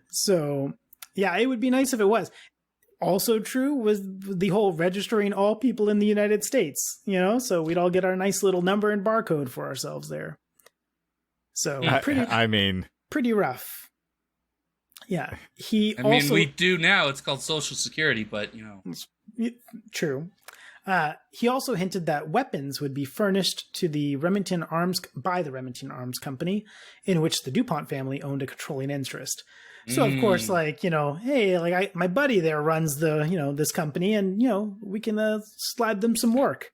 So, yeah, it would be nice if it was. Also true was the whole registering all people in the United States, so we'd all get our nice little number and barcode for ourselves there. So, pretty rough. Yeah, we do now. It's called Social Security, but, True. He also hinted that weapons would be furnished to the Remington Arms Company, in which the DuPont family owned a controlling interest. So of course, hey, my buddy there runs the, this company, and we can slide them some work.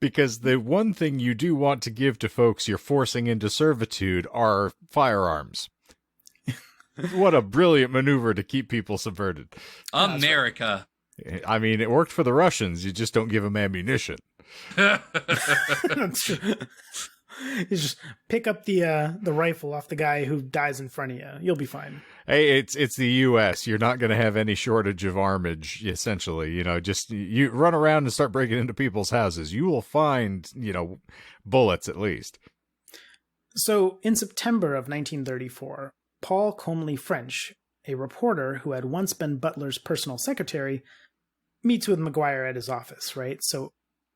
Because the one thing you do want to give to folks you're forcing into servitude are firearms. What a brilliant maneuver to keep people subverted. America. I mean, it worked for the Russians. You just don't give them ammunition. That's true. You just pick up the rifle off the guy who dies in front of you. You'll be fine. Hey, it's the U.S. You're not going to have any shortage of armage, essentially. Just you run around and start breaking into people's houses. You will find, bullets at least. So in September of 1934, Paul Comely French, a reporter who had once been Butler's personal secretary, meets with McGuire at his office, right? So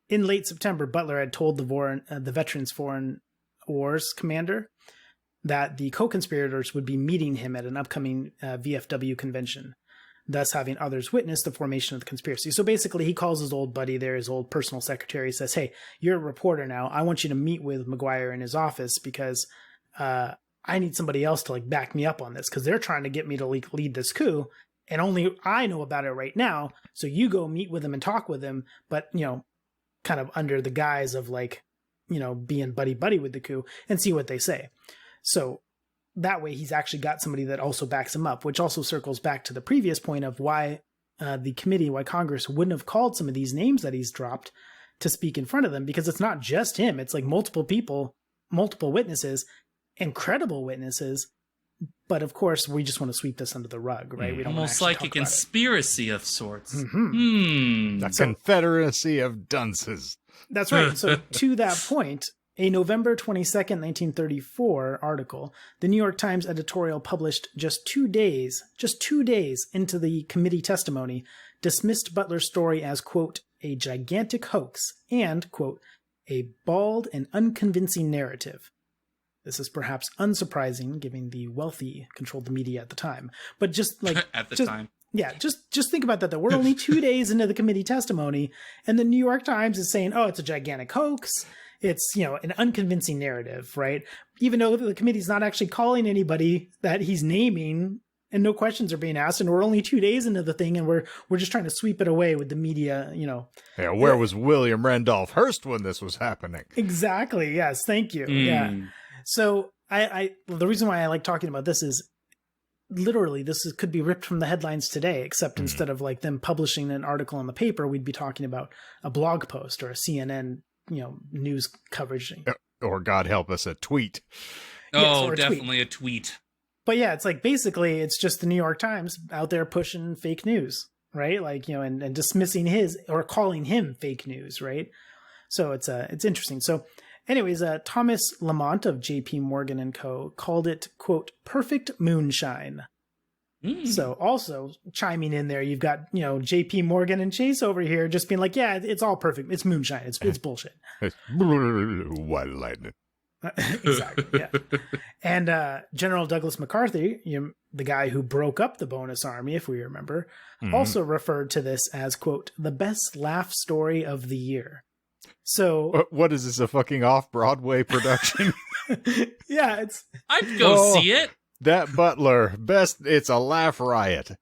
in late September, Butler had told the Veterans Foreign Wars commander that the co-conspirators would be meeting him at an upcoming VFW convention. thus having others witness the formation of the conspiracy. So basically, he calls his old buddy there, his old personal secretary, says, hey, you're a reporter now. I want you to meet with McGuire in his office because I need somebody else to like back me up on this because they're trying to get me to lead this coup. And only I know about it right now. So you go meet with him and talk with him, but, kind of under the guise of like, being buddy-buddy with the coup and see what they say. So that way he's actually got somebody that also backs him up, which also circles back to the previous point of why why Congress wouldn't have called some of these names that he's dropped to speak in front of them, because it's not just him. It's like multiple people, multiple witnesses, incredible witnesses. But of course, we just want to sweep this under the rug, right? We don't almost wanna like a talk about it. conspiracy of sorts. A confederacy of dunces. That's right. So to that point, a November 22nd, 1934 article, the New York Times editorial published just 2 days into the committee testimony, dismissed Butler's story as, quote, a gigantic hoax and, quote, a bald and unconvincing narrative. This is perhaps unsurprising, given the wealthy controlled the media at the time. But just like at the time. Yeah, just think about that, though. We're only 2 days into the committee testimony, and the New York Times is saying, oh, it's a gigantic hoax. It's, an unconvincing narrative, right? Even though the committee's not actually calling anybody that he's naming, and no questions are being asked, and we're only 2 days into the thing, and we're just trying to sweep it away with the media, Yeah, where was William Randolph Hearst when this was happening? Exactly, yes, thank you. Yeah. So the reason why I like talking about this is literally could be ripped from the headlines today, except instead of like them publishing an article in the paper, we'd be talking about a blog post or a CNN, news coverage. Or God help us, a tweet. Oh, yes, definitely a tweet. But yeah, it's like basically it's just the New York Times out there pushing fake news, right? Like, and dismissing his or calling him fake news, right? So it's interesting. So anyways, Thomas Lamont of J.P. Morgan and Co. called it, quote, perfect moonshine. So also chiming in there, you've got, J.P. Morgan and Chase over here just being like, yeah, it's all perfect. It's moonshine. It's bullshit. White lightning. Exactly, yeah. And General Douglas MacArthur, the guy who broke up the bonus army, if we remember, also referred to this as, quote, the best laugh story of the year. So what is this, a fucking off-Broadway production? Yeah, I'd go see it. That Butler, it's a laugh riot.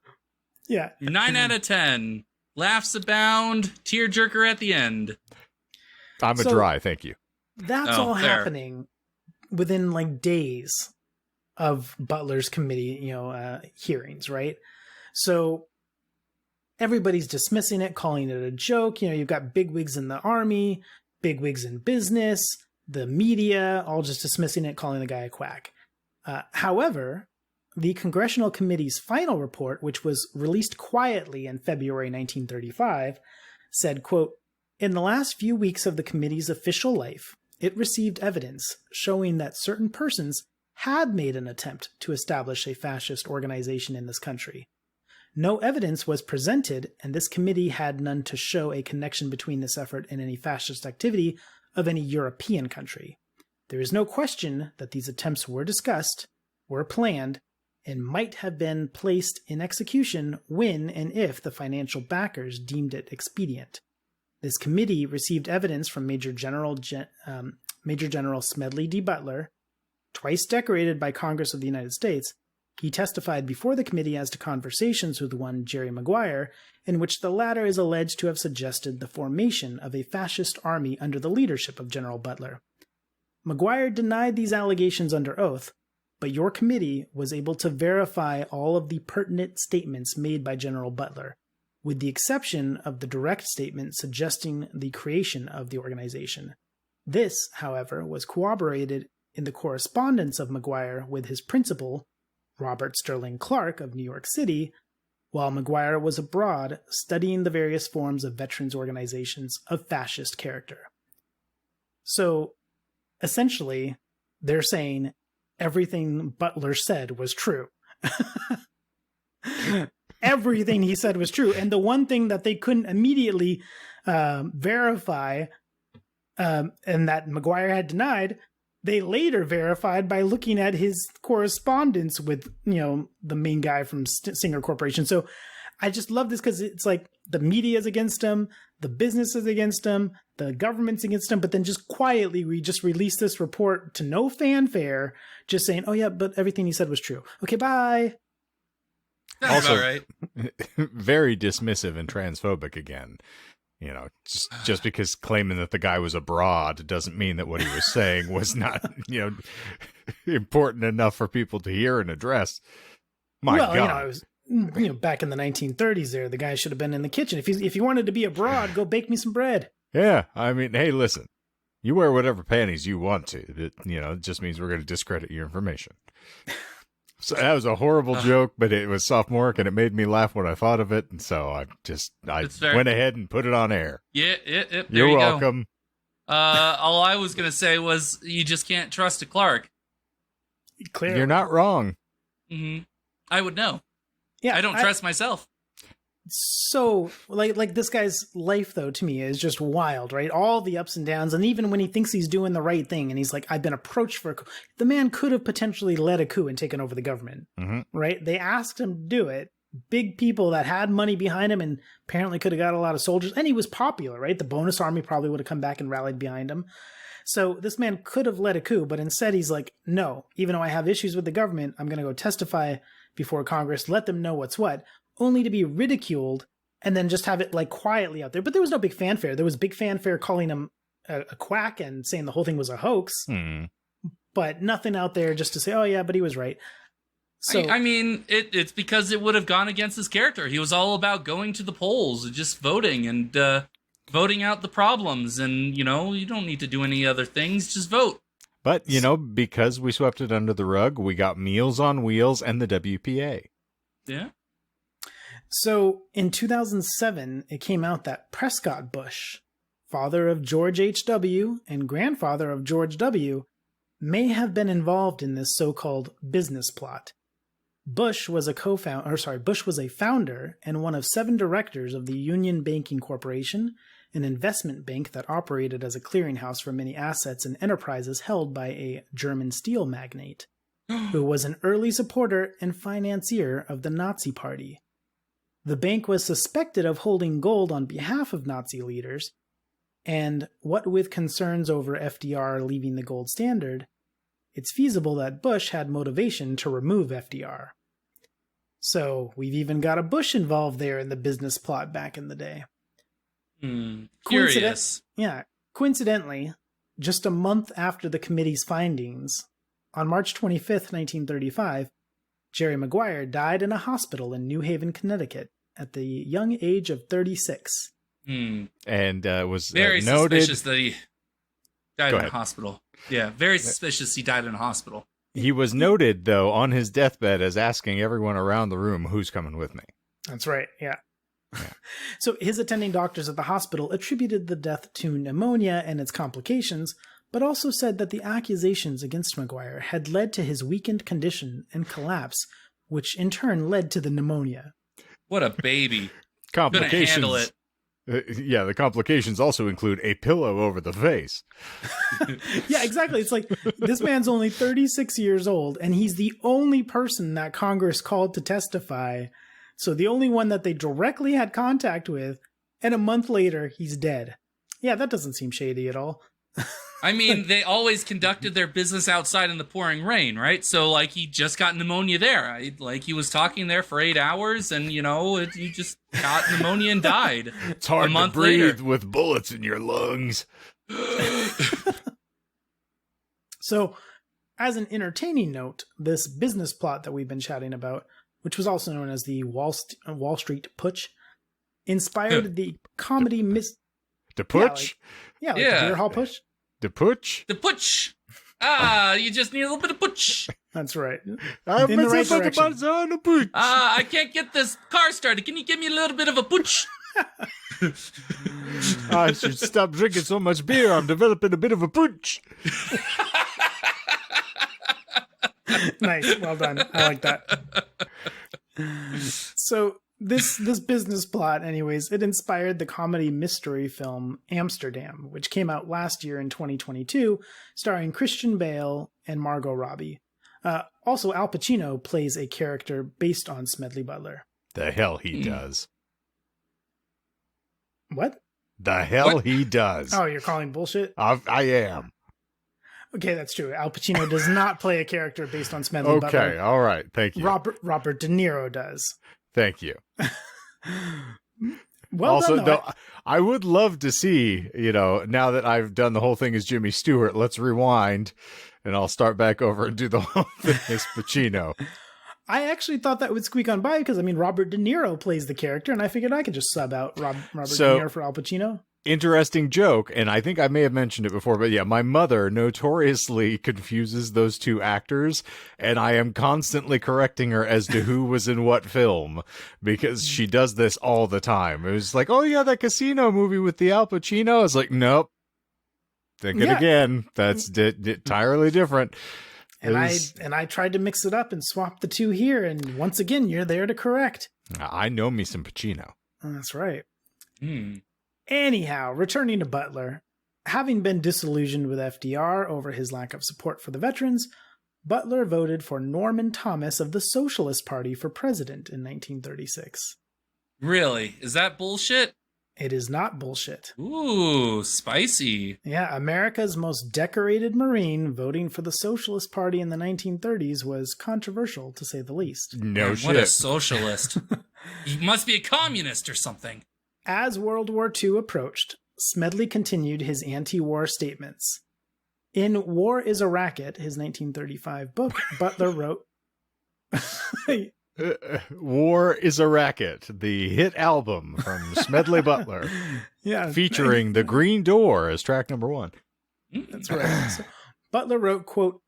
Yeah. 9 out of 10. Laughs abound, tearjerker at the end. I'm a dry, thank you. That's all happening within like days of Butler's committee, hearings, right? So everybody's dismissing it, calling it a joke. You've got bigwigs in the army, bigwigs in business, the media, all just dismissing it, calling the guy a quack. However, the Congressional Committee's final report, which was released quietly in February 1935, said, quote, in the last few weeks of the committee's official life, it received evidence showing that certain persons had made an attempt to establish a fascist organization in this country. No evidence was presented, and this committee had none to show a connection between this effort and any fascist activity of any European country. There is no question that these attempts were discussed, were planned, and might have been placed in execution when and if the financial backers deemed it expedient. This committee received evidence from Major General Smedley Butler, twice decorated by Congress of the United States. He testified before the committee as to conversations with one Jerry Maguire, in which the latter is alleged to have suggested the formation of a fascist army under the leadership of General Butler. Maguire denied these allegations under oath, but your committee was able to verify all of the pertinent statements made by General Butler, with the exception of the direct statement suggesting the creation of the organization. This, however, was corroborated in the correspondence of Maguire with his principal, Robert Sterling Clark of New York City, while Maguire was abroad studying the various forms of veterans organizations of fascist character. So, essentially, they're saying everything Butler said was true. Everything he said was true. And the one thing that they couldn't immediately verify and that Maguire had denied, they later verified by looking at his correspondence with, the main guy from Singer Corporation. So I just love this because it's like the media is against him, the business is against him, the government's against him, but then just quietly we just release this report to no fanfare, just saying, oh yeah, but everything he said was true. Okay, bye. That's Also- all right. Very dismissive and transphobic again. You know, just because claiming that the guy was abroad doesn't mean that what he was saying was not, important enough for people to hear and address. My God. It was back in the 1930s there, the guy should have been in the kitchen. If you wanted to be abroad, go bake me some bread. Yeah, I mean, hey, listen, you wear whatever panties you want to. It just means we're going to discredit your information. So that was a horrible joke, but it was sophomoric, and it made me laugh when I thought of it, and so I went ahead and put it on air. Yeah, there You're you welcome. go. All I was going to say was you just can't trust a Clark. Clearly. You're not wrong. Mm-hmm. I would know. Yeah, I don't trust myself. So, like this guy's life, though, to me is just wild, right? All the ups and downs, and even when he thinks he's doing the right thing, and he's like, I've been approached for a coup. The man could have potentially led a coup and taken over the government, right? They asked him to do it. Big people that had money behind him and apparently could have got a lot of soldiers, and he was popular, right? The bonus army probably would have come back and rallied behind him. So this man could have led a coup, but instead he's like, no, even though I have issues with the government, I'm going to go testify before Congress, let them know what's what, only to be ridiculed and then just have it like quietly out there. But there was no big fanfare. There was big fanfare calling him a quack and saying the whole thing was a hoax, but nothing out there just to say, oh yeah, but he was right. So I mean, it's because it would have gone against his character. He was all about going to the polls and just voting and voting out the problems. And, you don't need to do any other things. Just vote. But, because we swept it under the rug, we got Meals on Wheels and the WPA. Yeah. So in 2007, it came out that Prescott Bush, father of George H.W. and grandfather of George W., may have been involved in this so-called business plot. Bush was a founder and one of 7 directors of the Union Banking Corporation, an investment bank that operated as a clearinghouse for many assets and enterprises held by a German steel magnate, who was an early supporter and financier of the Nazi Party. The bank was suspected of holding gold on behalf of Nazi leaders, and what with concerns over FDR leaving the gold standard, it's feasible that Bush had motivation to remove FDR. So we've even got a Bush involved there in the business plot back in the day. Curious. Coincidentally, just a month after the committee's findings, on March 25th, 1935, Jerry Maguire died in a hospital in New Haven, Connecticut, at the young age of 36. And was very noted... suspicious that he died in a hospital. Yeah, very suspicious he died in a hospital. He was noted, though, on his deathbed as asking everyone around the room, who's coming with me? That's right, yeah. So his attending doctors at the hospital attributed the death to pneumonia and its complications, but also said that the accusations against Maguire had led to his weakened condition and collapse, which in turn led to the pneumonia. What a baby. Complications. Couldn't handle it. The complications also include a pillow over the face. Yeah, exactly. It's like, this man's only 36 years old, and he's the only person that Congress called to testify. So the only one that they directly had contact with, and a month later, he's dead. Yeah, that doesn't seem shady at all. I mean, they always conducted their business outside in the pouring rain, right? So, he just got pneumonia there. He was talking there for 8 hours, and, he just got pneumonia and died. It's hard a month to breathe later. with bullets in your lungs. So, as an entertaining note, this business plot that we've been chatting about, which was also known as the Wall Street Putsch, inspired the comedy The Putsch? the beer hall push. The Putsch? The putsch. You just need a little bit of putsch. That's right. I'm In the right a direction. Putsch. I can't get this car started. Can you give me a little bit of a putsch? I should stop drinking so much beer. I'm developing a bit of a putsch. Nice. Well done. I like that. So this business plot, anyways, it inspired the comedy mystery film Amsterdam, which came out last year in 2022, starring Christian Bale and Margot Robbie. Also, Al Pacino plays a character based on Smedley Butler. The hell he does. What? The hell What? he does. Oh, you're calling bullshit? I am. Okay, that's true. Al Pacino does not play a character based on Smedley Okay, Butler. all right. Thank you. Robert De Niro does. Thank you. Well Also, done, though. though, I would love to see, now that I've done the whole thing as Jimmy Stewart, let's rewind, and I'll start back over and do the whole thing as Pacino. I actually thought that would squeak on by because, Robert De Niro plays the character, and I figured I could just sub out Robert De Niro for Al Pacino. Interesting joke, and I think I may have mentioned it before, but yeah, my mother notoriously confuses those two actors, and I am constantly correcting her as to who was in what film, because she does this all the time. It was like, oh yeah, that Casino movie with the Al Pacino. I was like, nope. Think it again. That's entirely different. And I tried to mix it up and swap the two here, and once again, you're there to correct. I know me some Pacino. That's right. Hmm. Anyhow, returning to Butler, having been disillusioned with FDR over his lack of support for the veterans, Butler voted for Norman Thomas of the Socialist Party for president in 1936. Really? Is that bullshit? It is not bullshit. Ooh, spicy. Yeah, America's most decorated Marine voting for the Socialist Party in the 1930s was controversial, to say the least. No Man, shit. What a socialist. He must be a communist or something. As World War II approached, Smedley continued his anti-war statements. In War is a Racket, his 1935 book, Butler wrote... War is a Racket, the hit album from Smedley Butler, featuring The Green Door as track number 1. That's right. So, Butler wrote, quote,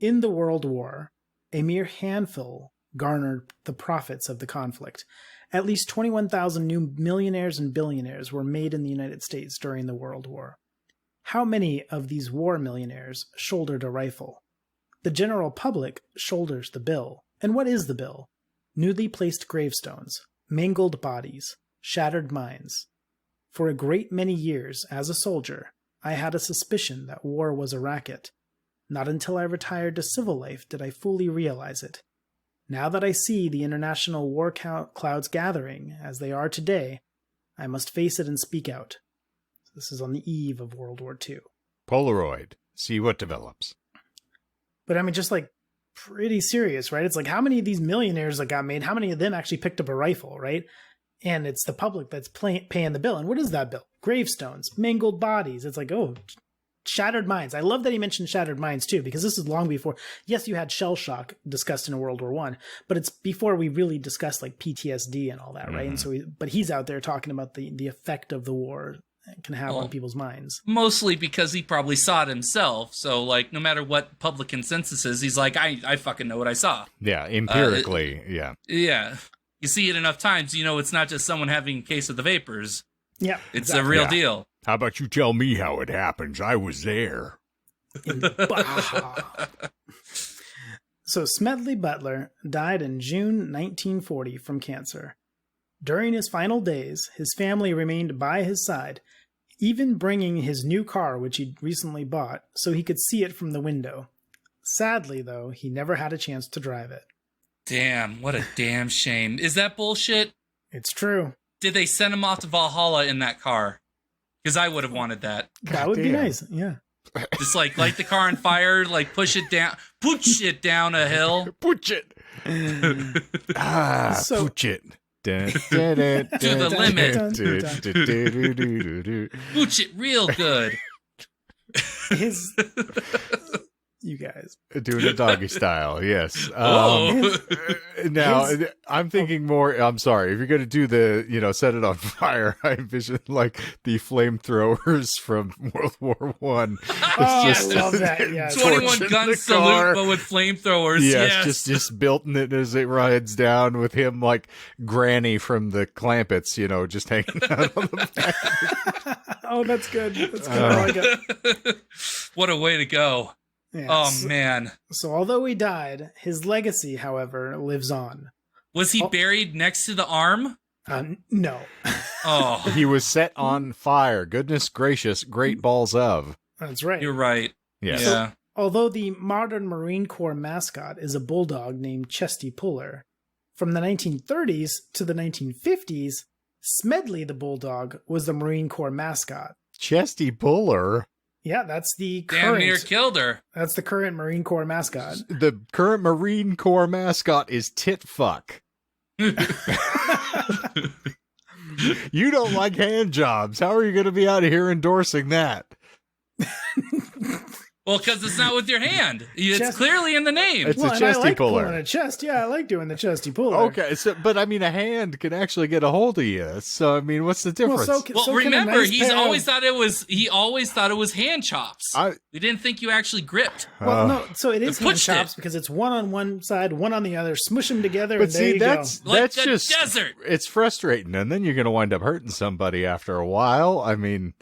"In the World War, a mere handful garnered the profits of the conflict. At least 21,000 new millionaires and billionaires were made in the United States during the World War. How many of these war millionaires shouldered a rifle? The general public shoulders the bill. And what is the bill? Newly placed gravestones, mangled bodies, shattered minds. For a great many years, as a soldier, I had a suspicion that war was a racket. Not until I retired to civil life did I fully realize it. Now that I see the international war clouds gathering, as they are today, I must face it and speak out." This is on the eve of World War II. Polaroid. See what develops. But just pretty serious, right? It's like, how many of these millionaires that got made, how many of them actually picked up a rifle, right? And it's the public that's paying the bill. And what is that bill? Gravestones, mangled bodies. It's like, oh, shattered minds. I love that he mentioned shattered minds too, because this is long before. Yes, you had shell shock discussed in World War I, but it's before we really discussed like PTSD and all that, right? And so, but he's out there talking about the effect of the war it can have on people's minds. Mostly because he probably saw it himself. So, no matter what public consensus is, he's like, I fucking know what I saw. Yeah, empirically, yeah. Yeah. You see it enough times, it's not just someone having a case of the vapors. Yeah. It's a real deal. How about you tell me how it happens? I was there. So Smedley Butler died in June 1940 from cancer. During his final days, his family remained by his side, even bringing his new car, which he'd recently bought, so he could see it from the window. Sadly, though, he never had a chance to drive it. Damn, what a damn shame. Is that bullshit? It's true. Did they send him off to Valhalla in that car? Because I would have wanted that. That would be nice, yeah. Just light the car on fire, push it down a hill. Push it. Push it. To the limit. Push it real good. You guys. Doing a doggy style, yes. Now, I'm thinking more, I'm sorry, if you're going to do the, set it on fire, I envision the flamethrowers from World War I. I love that, yes. 21 gun salute, but with flamethrowers, yes. Just building it as it rides down with him Granny from the Clampets, just hanging out on the back. Oh, that's good. That's good. I like it. What a way to go. Yeah, oh, man. So although he died, his legacy, however, lives on. Was he buried next to the arm? No. Oh. He was set on fire. Goodness gracious, great balls of. That's right. You're right. Yes. Yeah. So, although the modern Marine Corps mascot is a bulldog named Chesty Puller, From the 1930s to the 1950s, Smedley the Bulldog was the Marine Corps mascot. Chesty Puller. Yeah, that's the Damn near current. killed her. That's the current Marine Corps mascot. The current Marine Corps mascot is Tit Fuck. You don't like hand jobs. How are you going to be out of here endorsing that? Well, because it's not with your hand. It's Chest- clearly in the name. It's a and chesty I like puller. pulling a chest. Yeah, I like doing the chesty puller. Okay, but I mean, a hand can actually get a hold of you. So I mean, what's the difference? Well, Well, so can a remember, nice he's pair of- always thought it was. He always thought it was hand chops. I- We didn't think you actually gripped. Well, no, so it is They hand pushed chops it. because it's one on one side, one on the other. Smush them together, But and there see, you that's go. Like the just desert. It's frustrating, and then you're going to wind up hurting somebody after a while. I mean,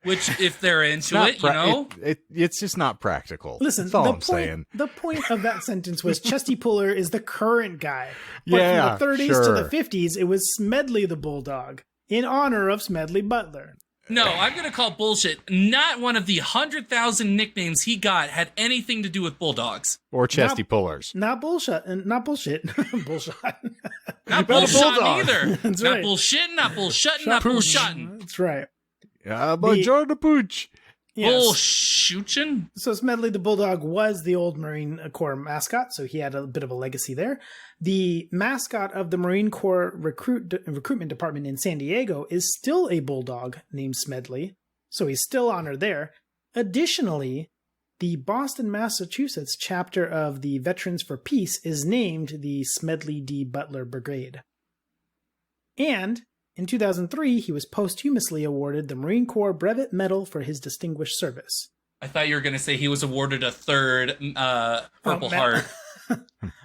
Which, if they're it's into not it, you know. it's just not practical. Listen, that's all the I'm point, saying. the point of that sentence was Chesty Puller is the current guy. But Yeah, from the 30s to sure. the 50s, it was Smedley the Bulldog in honor of Smedley Butler. No, I'm going to call bullshit. Not one of the 100,000 nicknames he got had anything to do with bulldogs. Or chesty pullers. Not bullshit. Not bullshit. Bullshit. Not a bullshitting bulldog. either. That's Not right. bullshitting, not bullshitting, not bullshitting. That's right. Buongiorno Pooch. Yes. Bullshootin'? So Smedley the Bulldog was the old Marine Corps mascot, so he had a bit of a legacy there. The mascot of the Marine Corps recruitment department in San Diego is still a bulldog named Smedley, so he's still honored there. Additionally, the Boston, Massachusetts chapter of the Veterans for Peace is named the Smedley D. Butler Brigade. And in 2003, he was posthumously awarded the Marine Corps Brevet Medal for his distinguished service. I thought you were going to say he was awarded a third Purple Oh, Heart.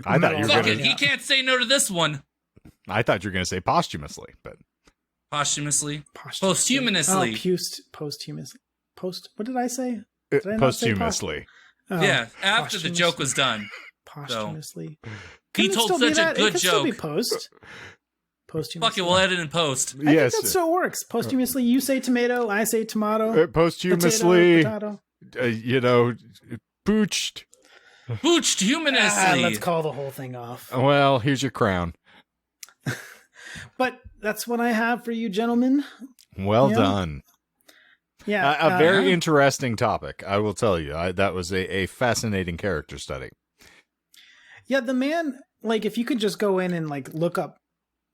I thought you were Fuck going it, to. he can't say no to this one. I thought you were going to say posthumously, but Posthumously. Posthumously. Posthumously. What did I say? Did I not say posthumously. Oh, Yeah, after the posthumous- joke was done. Posthumously. He Couldn't it told still be such a that? good It could still be joke. Posthumously. Fuck it, we'll edit in post. I Yes. think that still works. Posthumously, you say tomato, I say tomato. Posthumously, Potato. pooched. Booched humanously. Let's call the whole thing off. Well, here's your crown. But that's what I have for you, gentlemen. Well Yeah. done. Yeah. A very interesting topic, I will tell you. That was a fascinating character study. Yeah, the man, like, if you could just go in and, like, look up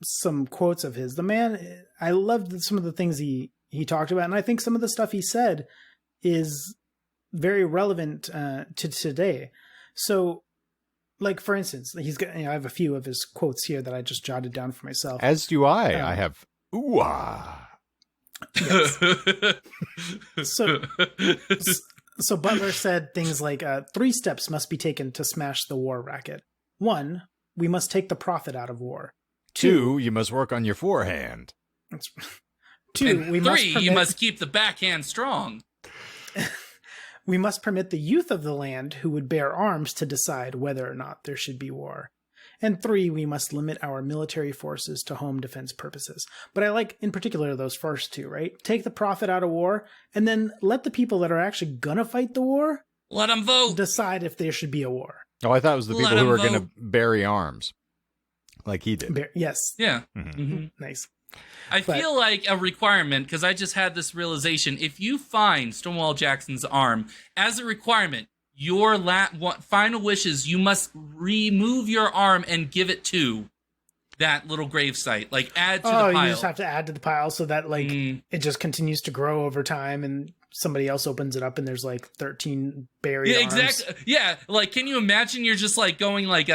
some quotes of his, the man, I loved some of the things he talked about, and I think some of the stuff he said is very relevant to today. So, like, for instance, he's got, I have a few of his quotes here that I just jotted down for myself. As do I. I have, ooh-ah. So Butler said things like, 3 steps must be taken to smash the war racket. 1, we must take the profit out of war. 2, you must work on your forehand. 2, And we 3, must you must keep the backhand strong. we must permit the youth of the land who would bear arms to decide whether or not there should be war. And 3, we must limit our military forces to home defense purposes. But I like, in particular, those first 2, right? Take the profit out of war, and then let the people that are actually gonna fight the war Let them vote. decide if there should be a war. Oh, I thought it was the Let people who him were going to vote. bury arms, like he did. Yes. Yeah. Mhm. Mhm. Nice. I But- feel like a requirement, because I just had this realization. If you find Stonewall Jackson's arm as a requirement, your final wish is you must remove your arm and give it to that little gravesite. Like, add to the Oh, pile. you just have to add to the pile so that, like, Mm. it just continues to grow over time, and somebody else opens it up and there's like 13 buried Yeah, arms. exactly. Yeah, like, can you imagine you're just like going like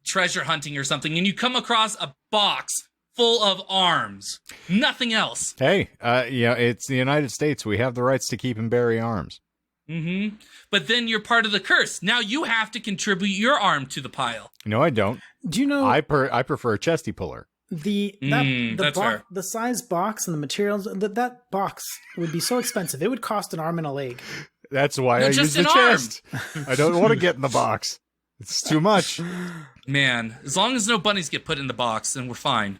treasure hunting or something, and you come across a box full of arms, nothing else. Hey, it's the United States. We have the rights to keep and bury arms. Mm-hmm. But then you're part of the curse. Now you have to contribute your arm to the pile. No, I don't. Do you know I prefer a chesty puller. that's fair. the size box and the materials that box would be so expensive. It would cost an arm and a leg. That's why No, I just use the an arm. chest. I don't want to get in the box. It's too much. Man, as long as no bunnies get put in the box, then we're fine.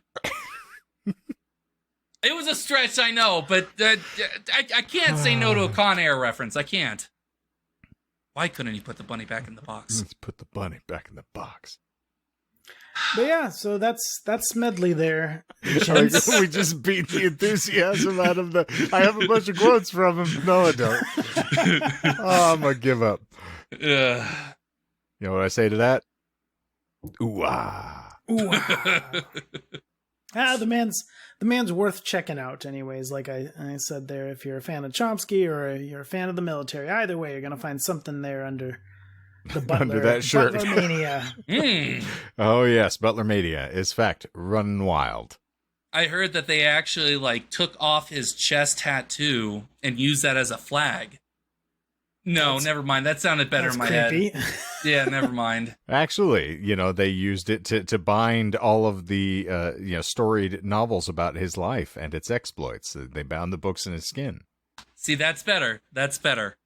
It was a stretch, I know, but I can't say no to a Con Air reference. I can't. Why couldn't he put the bunny back in the box? Let's put the bunny back in the box. But yeah, so that's Smedley there. Like, gents. we just beat the enthusiasm out of the. I have a bunch of quotes from him. No, I don't. Oh, I'm gonna give up. Ugh. You know what I say to that? Ooh ah. Ooh, the man's worth checking out, anyways. Like I said there, if you're a fan of Chomsky or you're a fan of the military, either way, you're gonna find something there under the Butler, Under that shirt. Butler mania. Oh yes, Butler Mania is fact running wild. I heard that they actually like took off his chest tattoo and used that as a flag. No, never mind. That sounded better That's in my creepy. head. Yeah, never mind. Actually, they used it to bind all of the storied novels about his life and its exploits. They bound the books in his skin, See, that's better. That's better.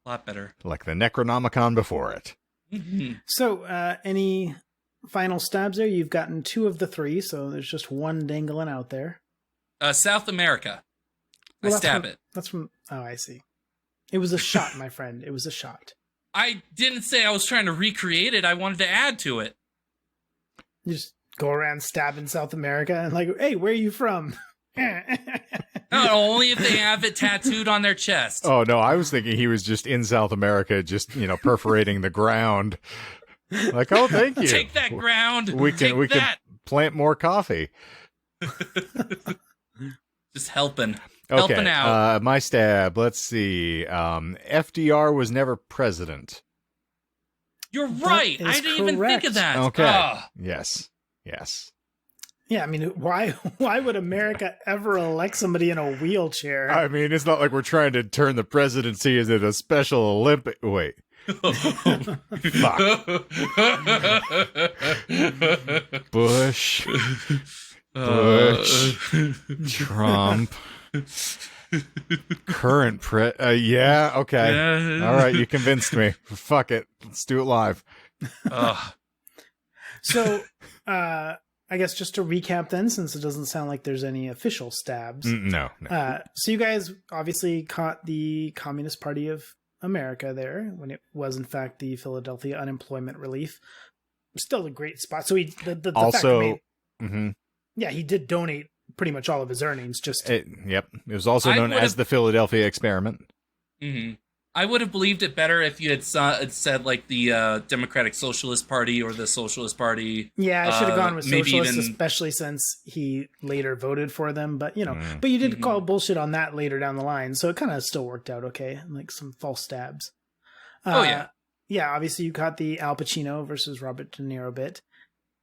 A lot better. like the Necronomicon before it. Mm-hmm. So, any final stabs there? You've gotten 2 of the 3, so there's just one dangling out there. South America. Well, I stab it. That's from. Oh, I see. It was a shot, my friend. It was a shot. I didn't say I was trying to recreate it. I wanted to add to it. You just go around stabbing South America and like, hey, where are you from? No, only if they have it tattooed on their chest. Oh no, I was thinking he was just in South America, just perforating the ground. Like, oh, thank you. Take that ground. We Take can that. plant more coffee. Just helping. Okay, Helping out. my stab. Let's see. FDR was never president. You're right. is I didn't even think of that. Okay. Ah. Yes. Yeah, I mean, why would America ever elect somebody in a wheelchair? I mean, it's not like we're trying to turn the presidency into a Special Olympic. Wait. Fuck. Bush. Trump. Current yeah, okay. All right, you convinced me. Fuck it. Let's do it live. So, I guess just to recap then, since it doesn't sound like there's any official stabs. No. So you guys obviously caught the Communist Party of America there when it was in fact the Philadelphia Unemployment Relief. Still a great spot. So the Also, yeah, he did donate pretty much all of his earnings. It was also known as the Philadelphia Experiment. Mm-hmm. I would have believed it better if you had said like the Democratic Socialist Party or the Socialist Party. Yeah, I should have gone with Socialist, even... especially since he later voted for them. But but you did call bullshit on that later down the line, so it kind of still worked out okay. Like some false stabs. Yeah. Obviously you caught the Al Pacino versus Robert De Niro bit,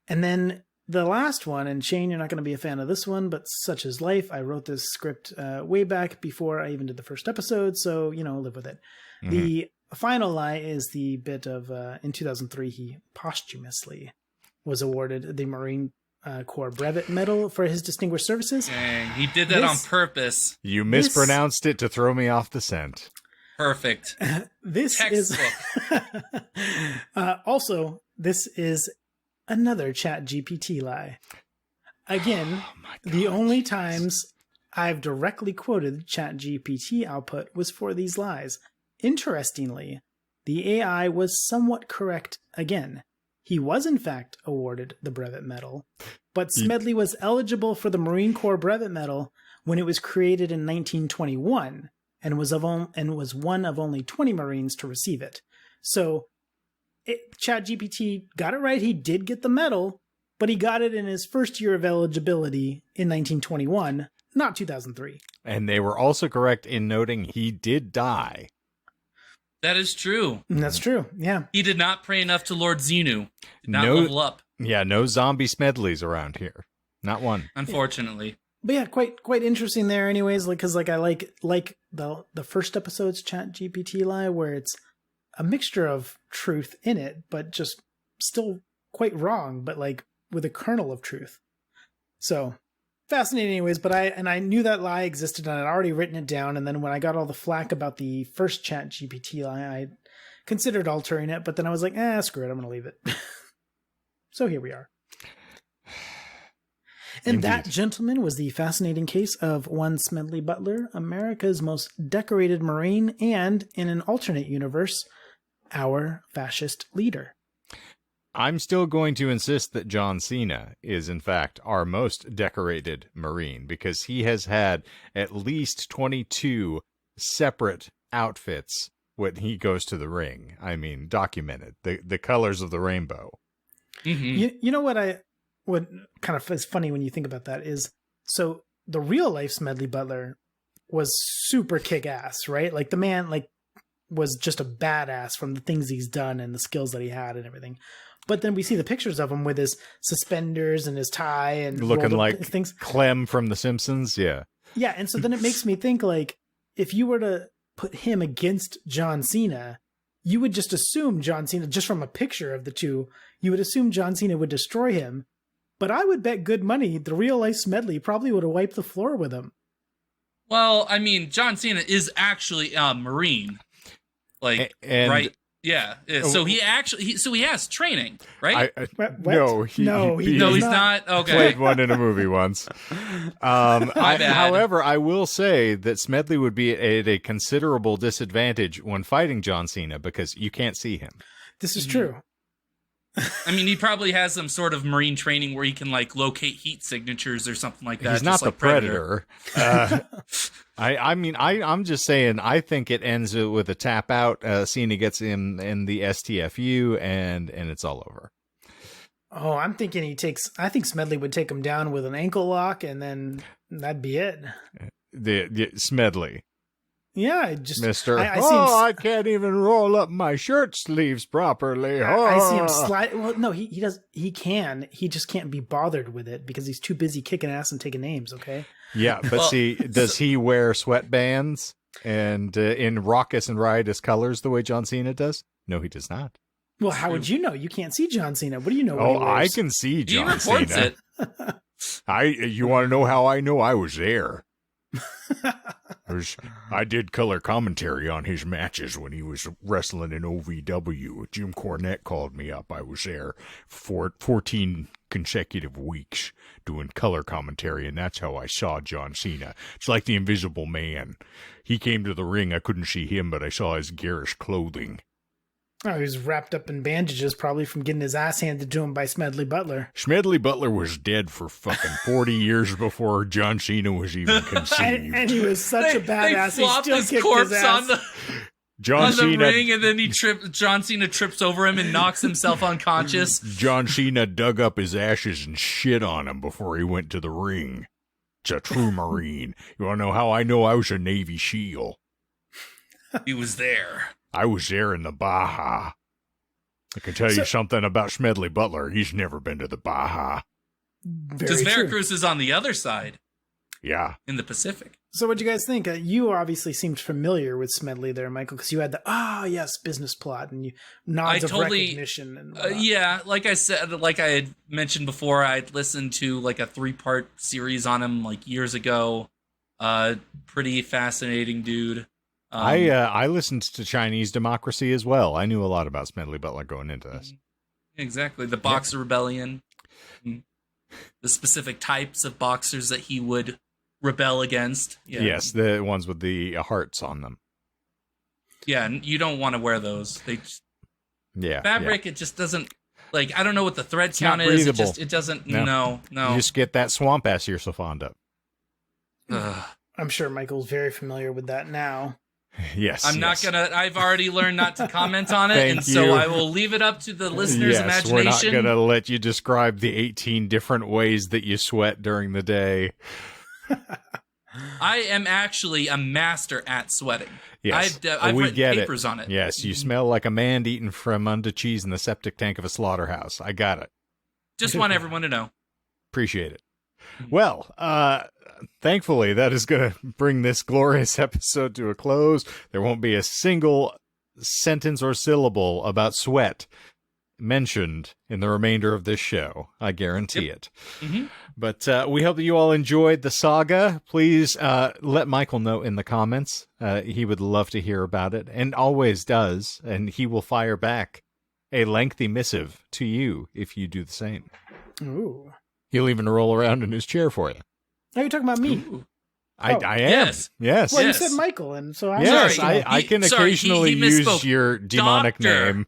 and then the last one. And Shane, you're not going to be a fan of this one, but such is life. I wrote this script way back before I even did the first episode, so live with it. Mm-hmm. The final lie is the bit of in 2003 he posthumously was awarded the Marine Corps Brevet Medal for his distinguished services. Dang, he did that on purpose. You mispronounced it to throw me off the scent. Perfect. This Textbook. is also this is another ChatGPT lie. Again, the only times I've directly quoted ChatGPT output was for these lies. Interestingly, the AI was somewhat correct again. He was in fact awarded the Brevet Medal, but Smedley was eligible for the Marine Corps Brevet Medal when it was created in 1921 and was one of only 20 Marines to receive it. So ChatGPT got it right. He did get the medal, but he got it in his first year of eligibility in 1921, not 2003. And they were also correct in noting he did die. That is true. That's true. Yeah. He did not pray enough to Lord Xenu. Did not level up. Yeah, no zombie Smedleys around here. Not one. Unfortunately. But yeah, quite interesting there anyways, because I like the first episode's ChatGPT lie where it's a mixture of truth in it, but just still quite wrong, but like with a kernel of truth. So fascinating anyways, but I knew that lie existed and I'd already written it down. And then when I got all the flack about the first ChatGPT lie, I considered altering it, but then I was like, screw it, I'm going to leave it. So here we are. And Indeed. That, gentlemen, was the fascinating case of one Smedley Butler, America's most decorated Marine, and in an alternate universe, our fascist leader. I'm still going to insist that John Cena is, in fact, our most decorated Marine, because he has had at least 22 separate outfits when he goes to the ring. I mean, documented. The colors of the rainbow. Mm-hmm. You know what kind of is funny when you think about that is, so the real life Smedley Butler was super kick-ass, right? Like the man was just a badass from the things he's done and the skills that he had and everything. But then we see the pictures of him with his suspenders and his tie and looking like things. Clem from The Simpsons. Yeah. Yeah. And so then it makes me think, like, if you were to put him against John Cena, you would just assume John Cena, just from a picture of the two, you would assume John Cena would destroy him. But I would bet good money the real life Smedley probably would have wiped the floor with him. Well, I mean, John Cena is actually a Marine. Like, and right? Yeah. So he has training, right? What? No, He's not. Okay. Played one in a movie once. bad. However, I will say that Smedley would be at a considerable disadvantage when fighting John Cena because you can't see him. This is true. I mean, he probably has some sort of Marine training where he can like locate heat signatures or something like that. He's not the Predator. I'm just saying, I think it ends with a tap out. Cena gets him in the STFU and it's all over. Oh, I'm thinking I think Smedley would take him down with an ankle lock and then that'd be it. The Smedley. Yeah, just Mister. I see him, I can't even roll up my shirt sleeves properly. I see him slide. Well, no, he does. He can. He just can't be bothered with it because he's too busy kicking ass and taking names. Okay. Yeah, but see, does he wear sweatbands and in raucous and riotous colors the way John Cena does? No, he does not. Well, how would you know? You can't see John Cena. What do you know? Oh, I can see John Cena. He reports it. You want to know how I know? I was there. I did color commentary on his matches when he was wrestling in OVW. Jim Cornette called me up. I was there for 14 consecutive weeks doing color commentary, and that's how I saw John Cena. It's like the Invisible Man. He came to the ring. I couldn't see him, but I saw his garish clothing. Oh, he was wrapped up in bandages, probably from getting his ass handed to him by Smedley Butler. Smedley Butler was dead for fucking 40 years before John Cena was even conceived. and he was such a badass. They flopped his corpse on the ring, and then John Cena trips over him and knocks himself unconscious. John Cena dug up his ashes and shit on him before he went to the ring. It's a true Marine. You want to know how I know I was a Navy SEAL? He was there. I was there in the Baja. I can tell you something about Smedley Butler. He's never been to the Baja. Because Veracruz is on the other side. Yeah. In the Pacific. So what'd you guys think? You obviously seemed familiar with Smedley there, Michael, because you had the, yes, business plot and you nods of recognition. And yeah, like I said, like I had mentioned before, I'd listened to like a 3-part series on him like years ago. Pretty fascinating dude. I listened to Chinese Democracy as well. I knew a lot about Smedley Butler going into this. Exactly. The Boxer Rebellion. The specific types of boxers that he would rebel against. Yeah. Yes, the ones with the hearts on them. Yeah, and you don't want to wear those. They just, fabric, it just doesn't, like, I don't know what the thread count is. It doesn't, no. You just get that swamp ass you're so fond of. I'm sure Michael's very familiar with that now. Yes. I've already learned not to comment on it, so I will leave it up to the listener's imagination. We're not going to let you describe the 18 different ways that you sweat during the day. I am actually a master at sweating. Yes, I've written papers on it. Yes, you smell like a man eating Fremunda cheese in the septic tank of a slaughterhouse. I got it. Just want everyone to know. Appreciate it. Well, thankfully, that is going to bring this glorious episode to a close. There won't be a single sentence or syllable about sweat mentioned in the remainder of this show. I guarantee it. Mm-hmm. But we hope that you all enjoyed the saga. Please let Michael know in the comments. He would love to hear about it, and always does. And he will fire back a lengthy missive to you if you do the same. Ooh. He'll even roll around in his chair for you. Are you talking about me? Ooh. I Oh. am. Yes. Yes. Well, Yes. you said Michael, and so I'm Yes, Sorry, I can sorry, occasionally he use misspoke. your demonic Doctor. name.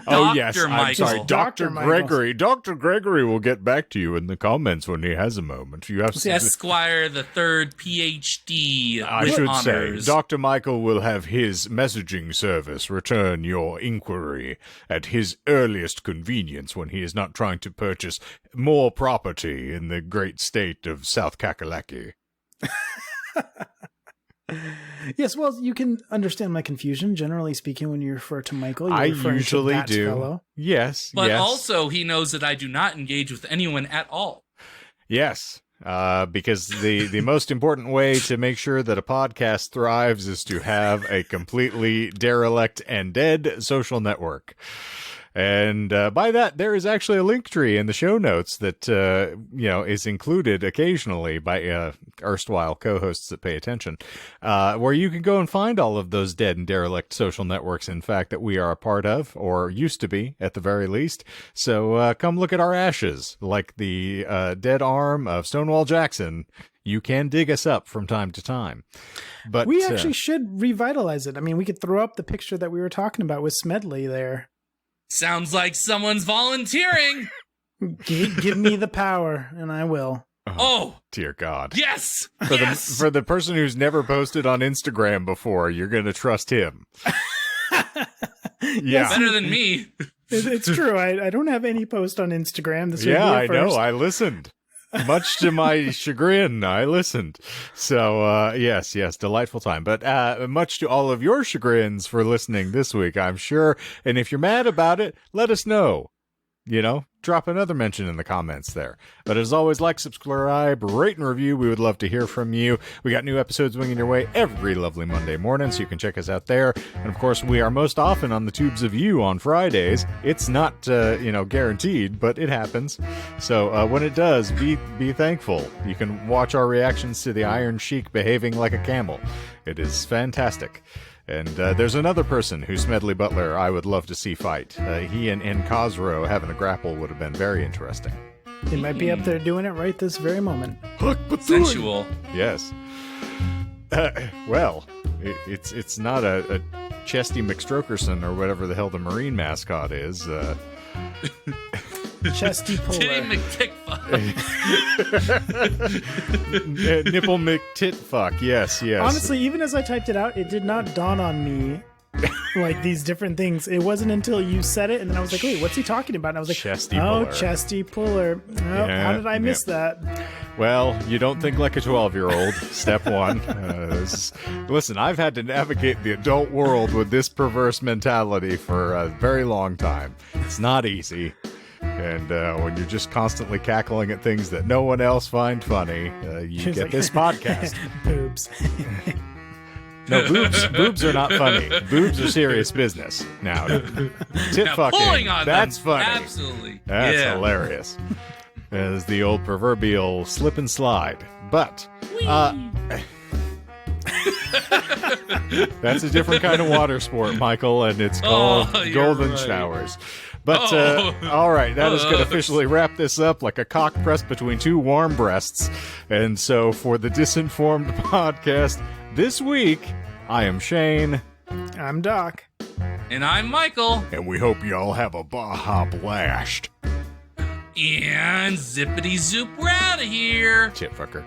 Oh, Dr. yes. I'm Michael. sorry. Dr. Dr. Michael. Gregory. Dr. Gregory will get back to you in the comments when he has a moment. You have Esquire the third PhD I with should honors. say, Dr. Michael will have his messaging service return your inquiry at his earliest convenience when he is not trying to purchase more property in the great state of South Kakalaki. Yes, well, you can understand my confusion. Generally speaking, when you refer to Michael, you're I referring usually to that do. fellow. Yes, But yes. also, he knows that I do not engage with anyone at all. Yes, because the most important way to make sure that a podcast thrives is to have a completely derelict and dead social network. And by that, there is actually a link tree in the show notes that is included occasionally by erstwhile co-hosts that pay attention, where you can go and find all of those dead and derelict social networks, in fact, that we are a part of, or used to be, at the very least. So come look at our ashes, like the dead arm of Stonewall Jackson. You can dig us up from time to time. But We actually should revitalize it. I mean, we could throw up the picture that we were talking about with Smedley there. Sounds like someone's volunteering. Give me the power, and I will. Oh, dear God. yes. For the person who's never posted on Instagram before, you're going to trust him. Yeah. Better than me. It's true. I don't have any post on Instagram. This would Yeah, be a I know. first. I listened. Much to my chagrin, I listened. So, yes, delightful time. But much to all of your chagrins for listening this week, I'm sure. And if you're mad about it, let us know. Drop another mention in the comments there. But as always, like, subscribe, rate, and review. We would love to hear from you. We got new episodes winging your way every lovely Monday morning, so you can check us out there. And of course, we are most often on the Tubes of You on Fridays. It's not, guaranteed, but it happens. So when it does, be thankful. You can watch our reactions to the Iron Sheik behaving like a camel. It is fantastic. And there's another person who Smedley Butler I would love to see fight. He and Khosrow having a grapple would have been very interesting. They might be up there doing it right this very moment. Sensual. Yes. Well, it's not a Chesty McStrokerson or whatever the hell the Marine mascot is. Chesty Titty puller. McTickfuck. Nipple McTitfuck. Yes. Honestly, even as I typed it out, it did not dawn on me like these different things. It wasn't until you said it, and then I was like, wait, what's he talking about? And I was like, Chesty oh, puller. Chesty puller. Oh, Yeah, how did I miss that? Well, you don't think like a 12-year-old. Step one. Listen, I've had to navigate the adult world with this perverse mentality for a very long time. It's not easy. And when you're just constantly cackling at things that no one else finds funny, you She's get like, this podcast. Boobs. No, boobs are not funny. Boobs are serious business. Now, tit Now, fucking, pulling on that's them. funny. Absolutely. That's yeah. hilarious. As the old proverbial slip and slide. But that's a different kind of water sport, Michael, and it's called you're golden right. showers. But, Oh. all right, that is going to officially wrap this up like a cock pressed between two warm breasts. And so for the Disinformed podcast this week, I am Shane. I'm Doc. And I'm Michael. And we hope you all have a Baja Blast. And zippity zoop, we're out of here. Shit fucker.